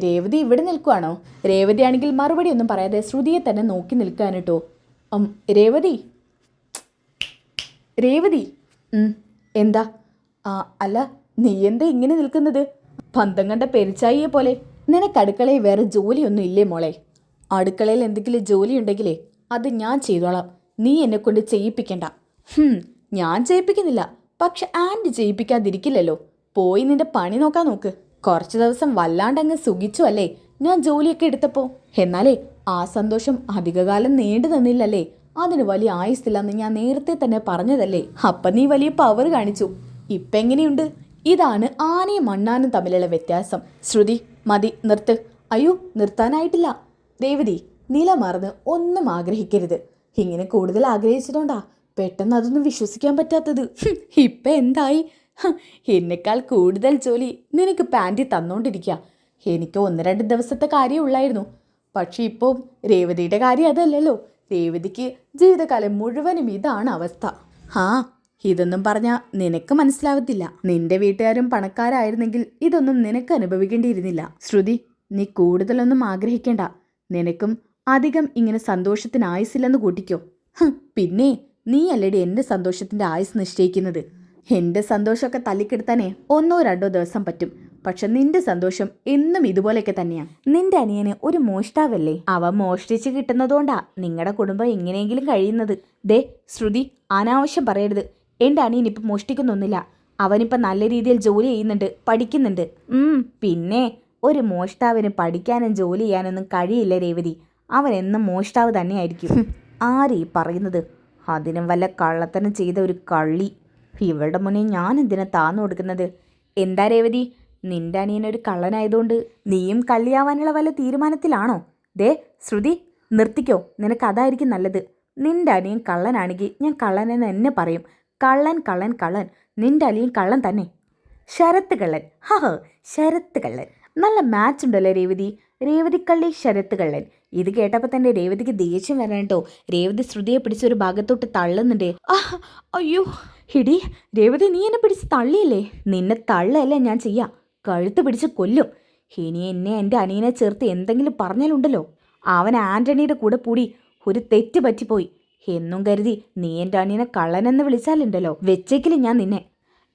രേവതി ഇവിടെ നിൽക്കുവാണോ? രേവതി ആണെങ്കിൽ മറുപടി ഒന്നും പറയാതെ ശ്രുതിയെ തന്നെ നോക്കി നിൽക്കുകയാണ് കേട്ടോ. രേവതി രേവതി എന്താ? അല്ല, നീ എന്താ ഇങ്ങനെ നിൽക്കുന്നത്? പന്തം കണ്ട പെരിച്ചായിയെ പോലെ. നിനക്ക് അടുക്കളയിൽ വേറെ ജോലിയൊന്നും ഇല്ലേ മോളെ? അടുക്കളയിൽ എന്തെങ്കിലും ജോലി ഉണ്ടെങ്കിലേ അത് ഞാൻ ചെയ്തോളാം. നീ എന്നെ കൊണ്ട് ചെയ്യിപ്പിക്കണ്ട. ഞാൻ ചെയ്യിപ്പിക്കുന്നില്ല, പക്ഷെ ആൻറ്റി ചെയ്യിപ്പിക്കാതിരിക്കില്ലല്ലോ. പോയി നിന്റെ പണി നോക്കാൻ നോക്ക്. കുറച്ച് ദിവസം വല്ലാണ്ടങ്ങ് സുഖിച്ചു അല്ലേ ഞാൻ ജോലിയൊക്കെ എടുത്തപ്പോൾ? എന്നാലേ ആ സന്തോഷം അധികകാലം നീണ്ടു നിന്നില്ലല്ലേ? അതിന് വലിയ ആയുസ്സില്ലെന്ന് ഞാൻ നേരത്തെ തന്നെ പറഞ്ഞതല്ലേ? അപ്പം നീ വലിയ പവർ കാണിച്ചു. ഇപ്പം എങ്ങനെയുണ്ട്? ഇതാണ് ആനയും മണ്ണാനും തമ്മിലുള്ള വ്യത്യാസം. ശ്രുതി, മതി, നിർത്ത്. അയ്യോ, നിർത്താനായിട്ടില്ല. രേവതി, നില മറന്ന് ഒന്നും ആഗ്രഹിക്കരുത്. ഇങ്ങനെ കൂടുതൽ ആഗ്രഹിച്ചതുകൊണ്ടാ പെട്ടെന്ന് അതൊന്നും വിശ്വസിക്കാൻ പറ്റാത്തത്. ഇപ്പം എന്തായി? എന്നെക്കാൾ കൂടുതൽ ജോലി നിനക്ക് പാൻറ്റി തന്നോണ്ടിരിക്കുക. എനിക്ക് 1-2 ദിവസത്തെ കാര്യം ഉള്ളായിരുന്നു. പക്ഷെ ഇപ്പോൾ രേവതിയുടെ കാര്യം അതല്ലല്ലോ. രേവതിക്ക് ജീവിതകാലം മുഴുവനും ഇതാണ് അവസ്ഥ. ഇതൊന്നും പറഞ്ഞാൽ നിനക്ക് മനസ്സിലാവത്തില്ല. നിന്റെ വീട്ടുകാരും പണക്കാരായിരുന്നെങ്കിൽ ഇതൊന്നും നിനക്ക് അനുഭവിക്കേണ്ടിയിരുന്നില്ല. ശ്രുതി, നീ കൂടുതലൊന്നും ആഗ്രഹിക്കേണ്ട. നിനക്കും അധികം ഇങ്ങനെ സന്തോഷത്തിന് ആയുസില്ലെന്ന് കൂട്ടിക്കോ. പിന്നെ നീ അല്ലടി എൻ്റെ സന്തോഷത്തിൻ്റെ ആയുസ് നിശ്ചയിക്കുന്നത്. എൻ്റെ സന്തോഷമൊക്കെ തല്ലിക്കെടുത്താനേ 1-2 ദിവസം പറ്റും. പക്ഷെ നിന്റെ സന്തോഷം എന്നും ഇതുപോലെയൊക്കെ തന്നെയാണ്. നിന്റെ അനിയന് ഒരു മോഷ്ടാവല്ലേ? അവൻ മോഷ്ടിച്ച് കിട്ടുന്നതുകൊണ്ടാ നിങ്ങളുടെ കുടുംബം എങ്ങനെയെങ്കിലും കഴിയുന്നത്. ദേ ശ്രുതി, അനാവശ്യം പറയരുത്. എൻ്റെ അനിയൻ ഇപ്പം മോഷ്ടിക്കുന്നൊന്നുമില്ല. അവനിപ്പം നല്ല രീതിയിൽ ജോലി ചെയ്യുന്നുണ്ട്, പഠിക്കുന്നുണ്ട്. പിന്നെ ഒരു മോഷ്ടാവിന് പഠിക്കാനും ജോലി ചെയ്യാനൊന്നും കഴിയില്ല രേവതി. അവൻ എന്നും മോഷ്ടാവ് തന്നെയായിരിക്കും. ആരീ പറയുന്നത്? അതിനും വല്ല കള്ളത്തനം ചെയ്ത ഒരു കള്ളി. ഇവളുടെ മുന്നേ ഞാൻ എന്തിനാ താന്നു കൊടുക്കുന്നത്? എന്താ രേവതി, നിന്റെ അനിയനൊരു കള്ളനായതുകൊണ്ട് നീയും കള്ളിയാവാനുള്ള വല്ല തീരുമാനത്തിലാണോ? ദേ ശ്രുതി, നിർത്തിക്കോ. നിനക്ക് അതായിരിക്കും നല്ലത്. നിന്റെ അനിയൻ കള്ളനാണെങ്കിൽ ഞാൻ കള്ളനെന്ന് എന്നെ പറയും. കള്ളൻ കള്ളൻ കള്ളൻ. നിന്റെ അനിയൻ കള്ളൻ തന്നെ. ശരത്ത് കള്ളൻ. ശരത്ത് കള്ളൻ. നല്ല മാച്ച് ഉണ്ടല്ലോ രേവതി. രേവതി കള്ളി, ശരത്ത് കള്ളൻ. ഇത് കേട്ടപ്പോൾ തന്നെ രേവതിക്ക് ദേഷ്യം വരാൻ കേട്ടോ. രേവതി ശ്രുതിയെ പിടിച്ചൊരു ഭാഗത്തോട്ട് തള്ളുന്നുണ്ട്. അയ്യോ ഹിടി രേവതി, നീ എന്നെ പിടിച്ച് തള്ളിയില്ലേ? നിന്നെ തള്ളയല്ലേ ഞാൻ ചെയ്യാം, കഴുത്ത് പിടിച്ച് കൊല്ലും. ഇനി എന്നെ എൻ്റെ അനിയനെ ചേർത്ത് എന്തെങ്കിലും പറഞ്ഞാലുണ്ടല്ലോ, അവൻ ആൻ്റണിയുടെ കൂടെ കൂടി ഒരു തെറ്റ് പറ്റിപ്പോയി എന്നും കരുതി നീ എൻ്റെ അനിയനെ കള്ളനെന്ന് വിളിച്ചാലുണ്ടല്ലോ, വെച്ചേക്കില്ല ഞാൻ നിന്നെ.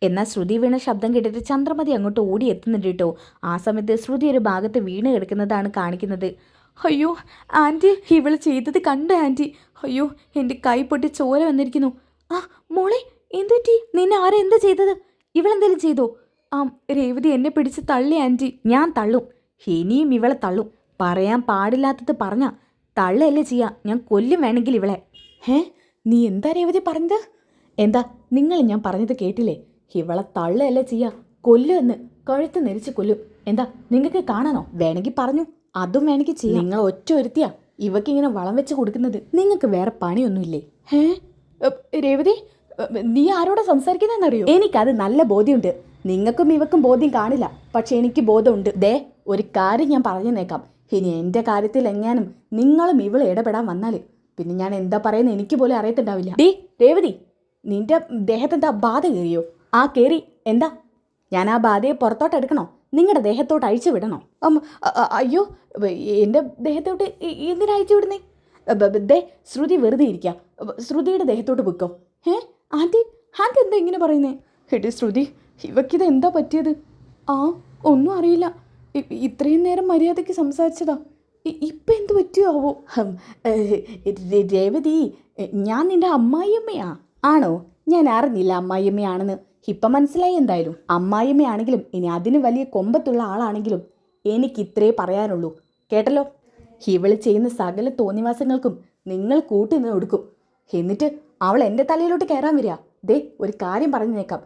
എന്നാൽ ശ്രുതി വീണ ശബ്ദം കേട്ടിട്ട് ചന്ദ്രമതി അങ്ങോട്ട് ഓടി എത്തുന്നുണ്ട് കേട്ടോ. ആ സമയത്ത് ശ്രുതി ഒരു ഭാഗത്ത് വീണ് കിടക്കുന്നതാണ് കാണിക്കുന്നത്. അയ്യോ ആൻറ്റി, ഇവൾ ചെയ്തത് കണ്ട് ആൻറ്റി. അയ്യോ, എൻ്റെ കൈ പൊട്ടി ചോര വന്നിരിക്കുന്നു. മോളെ എന്തു പറ്റി? നിന്നെ ആരാ എന്താ ചെയ്തത്? ഇവളെന്തെങ്കിലും ചെയ്തോ? രേവതി എന്നെ പിടിച്ച് തള്ളി ആൻറ്റി. ഞാൻ തള്ളും, ഇനിയും ഇവളെ തള്ളും. പറയാൻ പാടില്ലാത്തത് പറഞ്ഞ തള്ളയല്ലേ ചെയ്യാ. ഞാൻ കൊല്ലും വേണമെങ്കിൽ ഇവളെ. നീ എന്താ രേവതി പറഞ്ഞത്? എന്താ നിങ്ങൾ ഞാൻ പറഞ്ഞത് കേട്ടില്ലേ? ഇവളെ തള്ളയല്ലേ ചെയ്യാ, കൊല്ലുമെന്ന്. കഴുത്ത് നെരിച്ച് കൊല്ലും. എന്താ നിങ്ങൾക്ക് കാണാനോ? വേണമെങ്കിൽ പറഞ്ഞു, അതും വേണമെങ്കിൽ ചെയ്യാം. നിങ്ങൾ ഒറ്റ ഒരുത്തിയാ ഇവക്കിങ്ങനെ വളം വെച്ച് കൊടുക്കുന്നത്. നിങ്ങൾക്ക് വേറെ പണിയൊന്നുമില്ലേ? രേവതി, നീ ആരോടെ സംസാരിക്കുന്നതെന്നറിയോ? എനിക്കത് നല്ല ബോധ്യമുണ്ട്. നിങ്ങൾക്കും ഇവക്കും ബോധ്യം കാണില്ല, പക്ഷെ എനിക്ക് ബോധമുണ്ട്. ദേ ഒരു കാര്യം ഞാൻ പറഞ്ഞേക്കാം. ഇനി എൻ്റെ കാര്യത്തിൽ എങ്ങാനും നിങ്ങളും ഇവളെ ഇടപെടാൻ വന്നാൽ പിന്നെ ഞാൻ എന്താ പറയുന്നത് എനിക്ക് പോലും അറിയത്തുണ്ടാവില്ല. രേവതി, നിന്റെ ദേഹത്തെന്താ ബാധ കയറിയോ? കയറി. എന്താ? ഞാൻ ആ ബാധയെ പുറത്തോട്ട് എടുക്കണോ? നിങ്ങളുടെ ദേഹത്തോട്ട് അഴിച്ചു വിടണോ? അയ്യോ, എൻ്റെ ദേഹത്തോട്ട് എന്തിനാ അഴിച്ചു വിടുന്നേ? ദേ ശ്രുതി വെറുതെ ഇരിക്കുക. ശ്രുതിയുടെ ദേഹത്തോട്ട് പൊയ്ക്കോ. ആൻറ്റി എന്താ ഇങ്ങനെ പറയുന്നേ? എടി ശ്രുതി, ഇവക്കിത് എന്താ പറ്റിയത്? ഒന്നും അറിയില്ല. ഇത്രയും നേരം മര്യാദയ്ക്ക് സംസാരിച്ചതാ. ഇപ്പം എന്ത് പറ്റിയോ ആവോ? രേവതി, ഞാൻ നിൻ്റെ അമ്മായിയമ്മയാ. ആണോ? ഞാൻ അറിഞ്ഞില്ല അമ്മായിയമ്മയാണെന്ന്. ഇപ്പം മനസ്സിലായി. എന്തായാലും അമ്മായിയമ്മയാണെങ്കിലും ഇനി അതിന് വലിയ കൊമ്പത്തുള്ള ആളാണെങ്കിലും എനിക്ക് ഇത്രേ പറയാനുള്ളൂ. കേട്ടല്ലോ? ഇവൾ ചെയ്യുന്ന സകല തോന്നിവാസങ്ങൾക്കും നിങ്ങൾ കൂട്ടിന്ന് കൊടുക്കും. എന്നിട്ട് അവൾ എൻ്റെ തലയിലോട്ട് കയറാൻ വരിക. ദേ ഒരു കാര്യം പറഞ്ഞേക്കാം,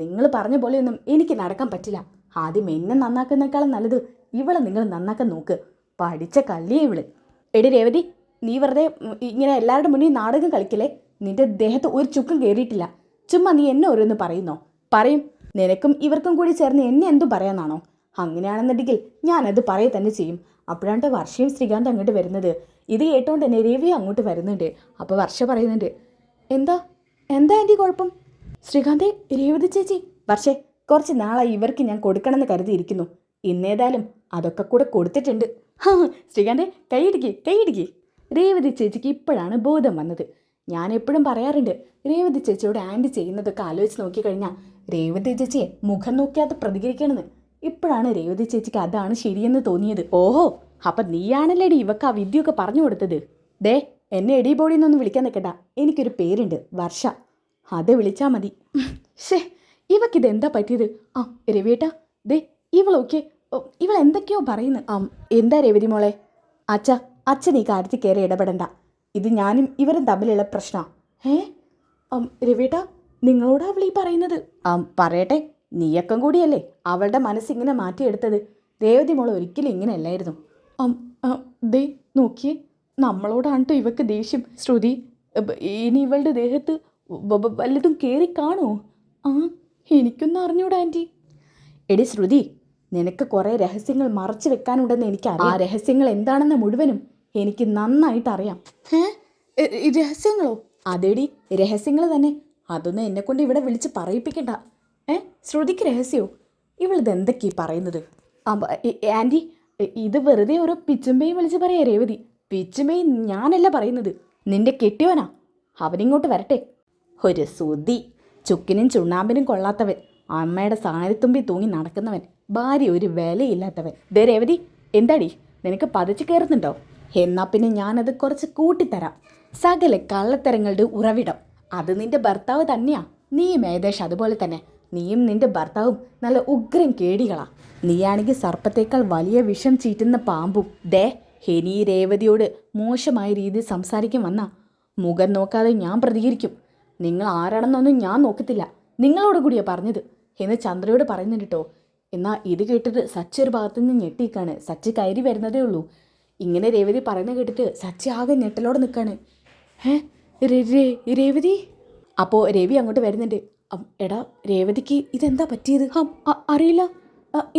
നിങ്ങൾ പറഞ്ഞ പോലെയൊന്നും എനിക്ക് നടക്കാൻ പറ്റില്ല. ആദ്യം എന്നെ നന്നാക്കുന്നേക്കാളും നല്ലത് ഇവളെ നിങ്ങൾ നന്നാക്കാൻ നോക്ക്. പഠിച്ച കല്ലിയേ ഇവള്. എടി രേവതി, നീ വെറുതെ ഇങ്ങനെ എല്ലാവരുടെ മുന്നിൽ നാടകം കളിക്കലേ. നിന്റെ ദേഹത്ത് ഒരു ചുക്കും കയറിയിട്ടില്ല. ചുമ്മാ നീ എന്നെ ഓരോന്ന് പറയുന്നോ? പറയും. നിനക്കും ഇവർക്കും കൂടി ചേർന്ന് എന്നെ എന്തും പറയാനാണോ? അങ്ങനെയാണെന്നുണ്ടെങ്കിൽ ഞാനത് പറയ തന്നെ ചെയ്യും. അപ്പോഴാണ്ട് വർഷയും ശ്രീകാന്ത് അങ്ങോട്ട് വരുന്നത്. ഇത് കേട്ടോണ്ട് തന്നെ രവി അങ്ങോട്ട് വരുന്നുണ്ട്. അപ്പോൾ വർഷ പറയുന്നുണ്ട്, എന്താ എന്താ ആൻറ്റി കുഴപ്പം? ശ്രീകാന്തേ, രേവതി ചേച്ചി. വർഷേ, കുറച്ച് നാളായി ഇവർക്ക് ഞാൻ കൊടുക്കണമെന്ന് കരുതിയിരിക്കുന്നു. ഇന്നേതായാലും അതൊക്കെ കൂടെ കൊടുത്തിട്ടുണ്ട്. ശ്രീകാന്തേ, കൈയിടിക്ക്. രേവതി ചേച്ചിക്ക് ഇപ്പോഴാണ് ബോധം വന്നത്. ഞാൻ എപ്പോഴും പറയാറുണ്ട്, രേവതി ചേച്ചിയോട് ആൻറ്റി ചെയ്യുന്നതൊക്കെ ആലോചിച്ച് നോക്കിക്കഴിഞ്ഞാൽ രേവതി ചേച്ചിയെ മുഖം നോക്കിയാതെ പ്രതികരിക്കണമെന്ന്. ഇപ്പോഴാണ് രേവതി ചേച്ചിക്ക് അതാണ് ശരിയെന്ന് തോന്നിയത്. ഓഹോ, അപ്പം നീയാണല്ലേടി ഇവക്ക് ആ വിദ്യയൊക്കെ പറഞ്ഞു കൊടുത്തത്. ദേ, എന്നെ എടി ബോഡിന്നൊന്നും വിളിക്കാൻ നിൽക്കണ്ട. എനിക്കൊരു പേരുണ്ട്, വർഷ. അത് വിളിച്ചാൽ മതി. ഷേ, ഇവക്കിതെന്താ പറ്റിയത്? ആ രവിയേട്ടാ, ദേ ഇവളൊക്കെ ഇവൾ എന്തൊക്കെയോ പറയുന്നു. എന്താ രേവതി മോളെ? അച്ഛൻ ഈ കാര്യത്തിൽ കയറി ഇടപെടണ്ട. ഇത് ഞാനും ഇവരും തമ്മിലുള്ള പ്രശ്നമാണ്. രവിയേട്ടാ, നിങ്ങളോടാ അവൾ ഈ പറയുന്നത്? പറയട്ടെ, നീയക്കം കൂടിയല്ലേ അവളുടെ മനസ്സിങ്ങനെ മാറ്റിയെടുത്തത്. രേവതി മോൾ ഒരിക്കലും ഇങ്ങനെ അല്ലായിരുന്നു. ദേ നോക്കിയേ, നമ്മളോടാണ് കേട്ടോ ഇവക്ക് ദേഷ്യം. ശ്രുതി, ഇനി ഇവളുടെ ദേഹത്ത് വല്ലതും കയറി കാണുമോ? എനിക്കൊന്നും അറിഞ്ഞൂടാ ആൻറ്റി. എടി ശ്രുതി, നിനക്ക് കുറേ രഹസ്യങ്ങൾ മറച്ചു വെക്കാനുണ്ടെന്ന് എനിക്കറിയാം. ആ രഹസ്യങ്ങൾ എന്താണെന്ന് മുഴുവനും എനിക്ക് നന്നായിട്ട് അറിയാം. രഹസ്യങ്ങളോ? അതെടി, രഹസ്യങ്ങൾ തന്നെ. അതൊന്നും എന്നെക്കൊണ്ട് ഇവിടെ വിളിച്ച് പറയിപ്പിക്കണ്ട. ശ്രുതിക്ക് രഹസ്യമോ? ഇവളിതെന്തൊക്കെയാ പറയുന്നത്? ആൻറ്റി, ഇത് വെറുതെ ഓരോ പിച്ചുമ്പയും വിളിച്ച് പറയാ രേവതി. പിച്ചുമ്പയും ഞാനല്ല പറയുന്നത്, നിന്റെ കെട്ടിയോനാ. അവനിങ്ങോട്ട് വരട്ടെ. ഒരു സുതി, ചുക്കിനും ചുണ്ണാമ്പിനും കൊള്ളാത്തവൻ, അമ്മയുടെ സാരത്തുമ്പി തൂങ്ങി നടക്കുന്നവൻ, ഭാര്യ ഒരു വിലയില്ലാത്തവൻ. ദേ രേവതി, എന്താടി നിനക്ക് പതിച്ച് കയറുന്നുണ്ടോ? എന്നാ പിന്നെ ഞാനത് കുറച്ച് കൂട്ടിത്തരാം. സകല കള്ളത്തരങ്ങളുടെ ഉറവിടം അത് നിന്റെ ഭർത്താവ് തന്നെയാ. നീയും ഏകദേശം അതുപോലെ തന്നെ. നീയും നിന്റെ ഭർത്താവും നല്ല ഉഗ്രൻ കേടികളാ. നീയാണെങ്കിൽ സർപ്പത്തേക്കാൾ വലിയ വിഷം ചീറ്റുന്ന പാമ്പും. ദേ, ഇനി രേവതിയോട് മോശമായ രീതിയിൽ സംസാരിക്കും വന്നാ മുഖം നോക്കാതെ ഞാൻ പ്രതികരിക്കും. നിങ്ങൾ ആരാണെന്നൊന്നും ഞാൻ നോക്കത്തില്ല. നിങ്ങളോട് കൂടിയാ പറഞ്ഞത് എന്ന് ചന്ദ്രയോട് പറയുന്നുണ്ട് കേട്ടോ. എന്നാൽ ഇത് കേട്ടിട്ട് സച്ചി ഒരു ഭാഗത്തു നിന്ന് ഞെട്ടിക്കാണ്. സച്ചി കയറി വരുന്നതേ ഉള്ളൂ. ഇങ്ങനെ രേവതി പറയുന്നത് കേട്ടിട്ട് സച്ചി ആകെ ഞെട്ടലോടെ നിൽക്കാണ്. രേവതി. അപ്പോൾ രവി അങ്ങോട്ട് വരുന്നുണ്ട്. എടാ രേവതിക്ക് ഇതെന്താ പറ്റിയത്? അറിയില്ല.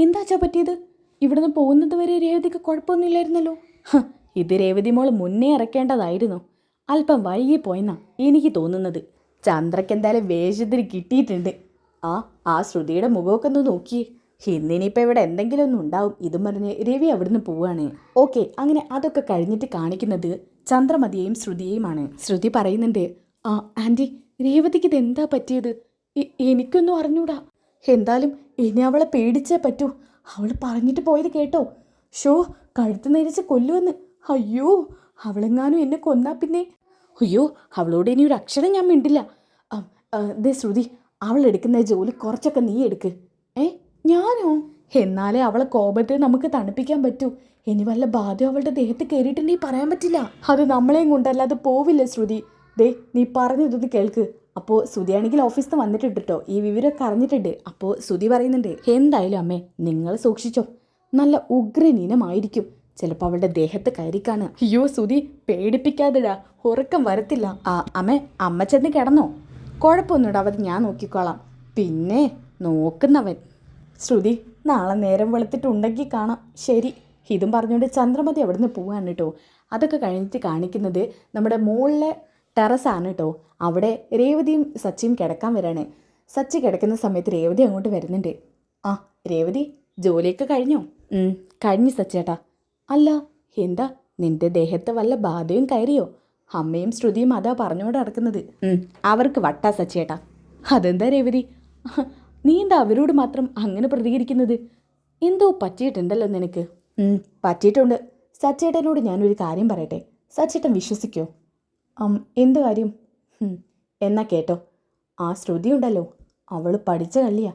എന്താച്ചാ പറ്റിയത്? ഇവിടുന്ന് പോകുന്നത് വരെ രേവതിക്ക് കുഴപ്പമൊന്നുമില്ലായിരുന്നല്ലോ. ഇത് രേവതി മോൾ മുന്നേ ഇറക്കേണ്ടതായിരുന്നു. അല്പം വൈകിപ്പോയെന്നാ എനിക്ക് തോന്നുന്നത്. ചന്ദ്രയ്ക്ക് എന്തായാലും വേഷത്തിന് കിട്ടിയിട്ടുണ്ട്. ആ ശ്രുതിയുടെ മുഖമൊക്കെ ഒന്ന് നോക്കിയേ. ഇന്നിനിപ്പോൾ ഇവിടെ എന്തെങ്കിലും ഒന്നും ഉണ്ടാവും. ഇതും പറഞ്ഞ് രവി അവിടുന്ന് പോവുകയാണ്. ഓക്കെ, അങ്ങനെ അതൊക്കെ കഴിഞ്ഞിട്ട് കാണിക്കുന്നത് ചന്ദ്രമതിയെയും ശ്രുതിയെയുമാണ്. ശ്രുതി പറയുന്നുണ്ട്, ആൻറ്റി, രേവതിക്ക് ഇതെന്താ പറ്റിയത്? എനിക്കൊന്നും അറിഞ്ഞൂടാ. എന്തായാലും ഇനി അവളെ പേടിച്ചേ പറ്റൂ. അവൾ പറഞ്ഞിട്ട് പോയത് കേട്ടോ? ഷോ, കഴുത്ത് നേരിച്ച് കൊല്ലുവെന്ന്. അയ്യോ, അവളെങ്ങാനും എന്നെ കൊന്നാ പിന്നെ? അയ്യോ, അവളോട് ഇനി ഒരു അക്ഷരം ഞാൻ മിണ്ടില്ല. ദേ ശ്രുതി, അവൾ എടുക്കുന്ന ജോലി കുറച്ചൊക്കെ നീ എടുക്ക്. ഞാനോ? എന്നാലേ അവളെ കോപത്തെ നമുക്ക് തണുപ്പിക്കാൻ പറ്റൂ. ഇനി വല്ല ബാധ്യം അവളുടെ ദേഹത്ത് കയറിയിട്ടുണ്ടെങ്കിൽ പറയാൻ പറ്റില്ല. അത് നമ്മളെയും കൊണ്ടല്ലാതെ പോവില്ല ശ്രുതി. ദേ, നീ പറഞ്ഞതൊന്ന് കേൾക്ക്. അപ്പോൾ ശ്രുതിയാണെങ്കിൽ ഓഫീസിൽ നിന്ന് വന്നിട്ടുണ്ട് കേട്ടോ. ഈ വിവരമൊക്കെ അറിഞ്ഞിട്ടുണ്ട്. അപ്പോൾ ശ്രുതി പറയുന്നുണ്ട്, എന്തായാലും അമ്മേ നിങ്ങൾ സൂക്ഷിച്ചോ. നല്ല ഉഗ്രനീനമായിരിക്കും. ചിലപ്പോൾ അവളുടെ ദേഹത്ത് കയറിക്കാണ്. അയ്യോ ശ്രുതി, പേടിപ്പിക്കാതെടാ, ഉറക്കം വരത്തില്ല. അമ്മ ചെന്ന് കിടന്നോ? കുഴപ്പമൊന്നുമില്ല, അത് ഞാൻ നോക്കിക്കോളാം. പിന്നെ നോക്കുന്നവൻ. ശ്രുതി, നാളെ നേരം വെളുത്തിട്ടുണ്ടെങ്കിൽ കാണാം. ശരി. ഇതും പറഞ്ഞുകൊണ്ട് ചന്ദ്രമതി അവിടെ നിന്ന് പോവാണ് കേട്ടോ. അതൊക്കെ കഴിഞ്ഞിട്ട് കാണിക്കുന്നത് നമ്മുടെ മുകളിലെ ടെറസാണ് കേട്ടോ. അവിടെ രേവതിയും സച്ചിയും കിടക്കാൻ വരാണ്. സച്ചി കിടക്കുന്ന സമയത്ത് രേവതി അങ്ങോട്ട് വരുന്നുണ്ട്. രേവതി, ജോലിയൊക്കെ കഴിഞ്ഞോ? കഴിഞ്ഞു സച്ചേട്ടാ. അല്ല, എന്താ നിന്റെ ദേഹത്ത് വല്ല ബാധയും കയറിയോ? അമ്മയും ശ്രുതിയും അതാ പറഞ്ഞുകൊണ്ട് നടക്കുന്നത്. അവർക്ക് വട്ടാ സച്ചേട്ടാ. അതെന്താ രേവതി, നീ എന്താ അവരോട് മാത്രം അങ്ങനെ പ്രതികരിക്കുന്നത്? എന്തോ പറ്റിയിട്ടുണ്ടല്ലോ നിനക്ക്. പറ്റിയിട്ടുണ്ട്. സച്ചേട്ടനോട് ഞാനൊരു കാര്യം പറയട്ടെ, സച്ചേട്ടൻ വിശ്വസിക്കോ? എന്ത് കാര്യം? എന്നാ കേട്ടോ. ആ ശ്രുതി ഉണ്ടല്ലോ, അവൾ പഠിച്ച കള്ളിയാ.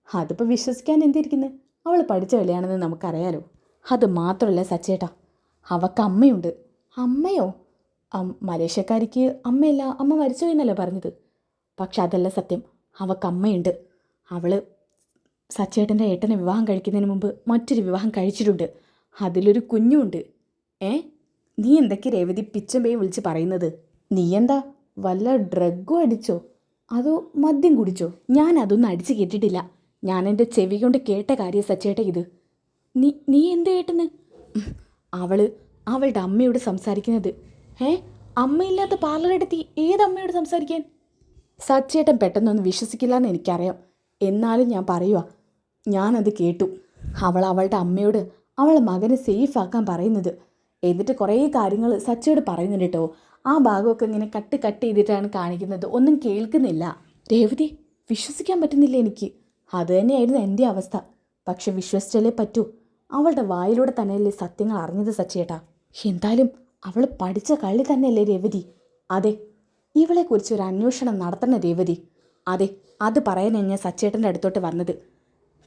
അതിപ്പോൾ വിശ്വസിക്കാൻ എന്തിരിക്കുന്നത്? അവൾ പഠിച്ച കള്ളിയാണെന്ന് നമുക്കറിയാലോ. അത് മാത്രമല്ല സച്ചേട്ടാ, അവൾക്ക് അമ്മയുണ്ട്. അമ്മയോ? മലേഷ്യക്കാരിക്ക് അമ്മയല്ല, അമ്മ മരിച്ചു എന്നല്ലേ പറഞ്ഞത്. പക്ഷെ അതല്ല സത്യം, അവൾക്ക് അമ്മയുണ്ട്. അവൾ സച്ചേട്ടൻ്റെ ഏട്ടനെ വിവാഹം കഴിക്കുന്നതിന് മുമ്പ് മറ്റൊരു വിവാഹം കഴിച്ചിട്ടുണ്ട്. അതിലൊരു കുഞ്ഞുണ്ട്. നീ എന്തൊക്കെ രേവതി പിച്ചമ്പയും വിളിച്ച് പറയുന്നത്? നീ എന്താ വല്ല ഡ്രഗും അടിച്ചോ അതോ മദ്യം കുടിച്ചോ? ഞാൻ അതൊന്നും അടിച്ച് കേട്ടിട്ടില്ല. ഞാൻ എൻ്റെ ചെവി കൊണ്ട് കേട്ട കാര്യം സച്ചേട്ട ഇത്. നീ എന്ത് കേട്ടെന്ന്? അവളുടെ അമ്മയോട് സംസാരിക്കുന്നത്. അമ്മയില്ലാത്ത പാർലറെടുത്തി ഏതമ്മയോട് സംസാരിക്കാൻ? സച്ചേട്ടൻ പെട്ടെന്നൊന്നും വിശ്വസിക്കില്ല എന്ന് എനിക്കറിയാം. എന്നാലും ഞാൻ പറയുക, ഞാനത് കേട്ടു. അവളുടെ അമ്മയോട് അവളെ മകനെ സേഫ് ആക്കാൻ പറയുന്നത്. എന്നിട്ട് കുറേ കാര്യങ്ങൾ സച്ചയോട് പറയുന്നുണ്ട് കേട്ടോ. ആ ഭാഗമൊക്കെ ഇങ്ങനെ കട്ട് ചെയ്തിട്ടാണ് കാണിക്കുന്നത്. ഒന്നും കേൾക്കുന്നില്ല. രേവതി, വിശ്വസിക്കാൻ പറ്റുന്നില്ല എനിക്ക്. അത് തന്നെയായിരുന്നു എൻ്റെ അവസ്ഥ. പക്ഷെ വിശ്വസിച്ചാലേ പറ്റൂ. അവളുടെ വായിലൂടെ തന്നെയല്ലേ സത്യങ്ങൾ അറിഞ്ഞത് സച്ചേട്ടാ. എന്തായാലും അവൾ പഠിച്ച കളി തന്നെയല്ലേ രേവതി? അതെ, ഇവളെക്കുറിച്ച് ഒരു അന്വേഷണം നടത്തണം രേവതി. അതെ, അത് പറയാനാണ് ഞാൻ സച്ചേട്ടൻ്റെ അടുത്തോട്ട് വന്നത്.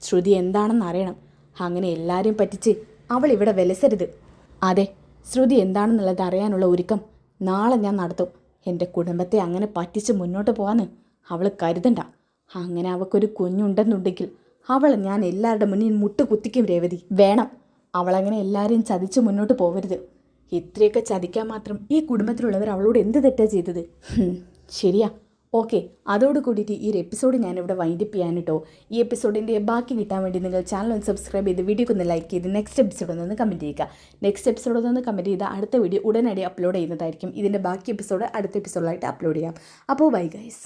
ശ്രുതി എന്താണെന്ന് അറിയണം. അങ്ങനെ എല്ലാവരെയും പറ്റിച്ച് അവൾ ഇവിടെ വിലസരുത്. അതെ, ശ്രുതി എന്താണെന്നുള്ളത് അറിയാനുള്ള ഒരുക്കം നാളെ ഞാൻ നടത്തും. എൻ്റെ കുടുംബത്തെ അങ്ങനെ പറ്റിച്ച് മുന്നോട്ട് പോകാന്ന് അവൾ കരുതണ്ട. അങ്ങനെ അവൾക്കൊരു കുഞ്ഞുണ്ടെന്നുണ്ടെങ്കിൽ അവളെ ഞാൻ എല്ലാവരുടെ മുന്നിൽ മുട്ടുകുത്തിക്കും രേവതി. വേണം, അവളങ്ങനെ എല്ലാവരെയും ചതിച്ച് മുന്നോട്ട് പോകരുത്. ഇത്രയൊക്കെ ചതിക്കാൻ മാത്രം ഈ കുടുംബത്തിലുള്ളവർ അവളോട് എന്ത് തെറ്റാ ചെയ്തത്? ശരിയാ, ഓക്കെ. അതോട് കൂടിയിട്ട് ഈ ഒരു എപ്പിസോഡ് ഞാനിവിടെ വൈൻഡപ്പ് ചെയ്യാൻ കേട്ടോ. ഈ എപ്പിസോഡിൻ്റെ ബാക്കി കിട്ടാൻ വേണ്ടി നിങ്ങൾ ചാനൽ ഒന്ന് സബ്സ്ക്രൈബ് ചെയ്ത് വീഡിയോക്ക് ഒന്ന് ലൈക്ക് ചെയ്ത് നെക്സ്റ്റ് എപ്പിസോഡ് ഒന്ന് കമൻറ്റ് ചെയ്യുക. നെക്സ്റ്റ് എപ്പിസോഡ് ഒന്ന് കമൻറ്റ് ചെയ്താൽ അടുത്ത വീഡിയോ ഉടനടി അപ്ലോഡ് ചെയ്യുന്നതായിരിക്കും. ഇതിൻ്റെ ബാക്കി എപ്പിസോഡ് അടുത്ത എപ്പിസോഡായിട്ട് അപ്ലോഡ് ചെയ്യാം. അപ്പോൾ ബൈ ഗൈസ്.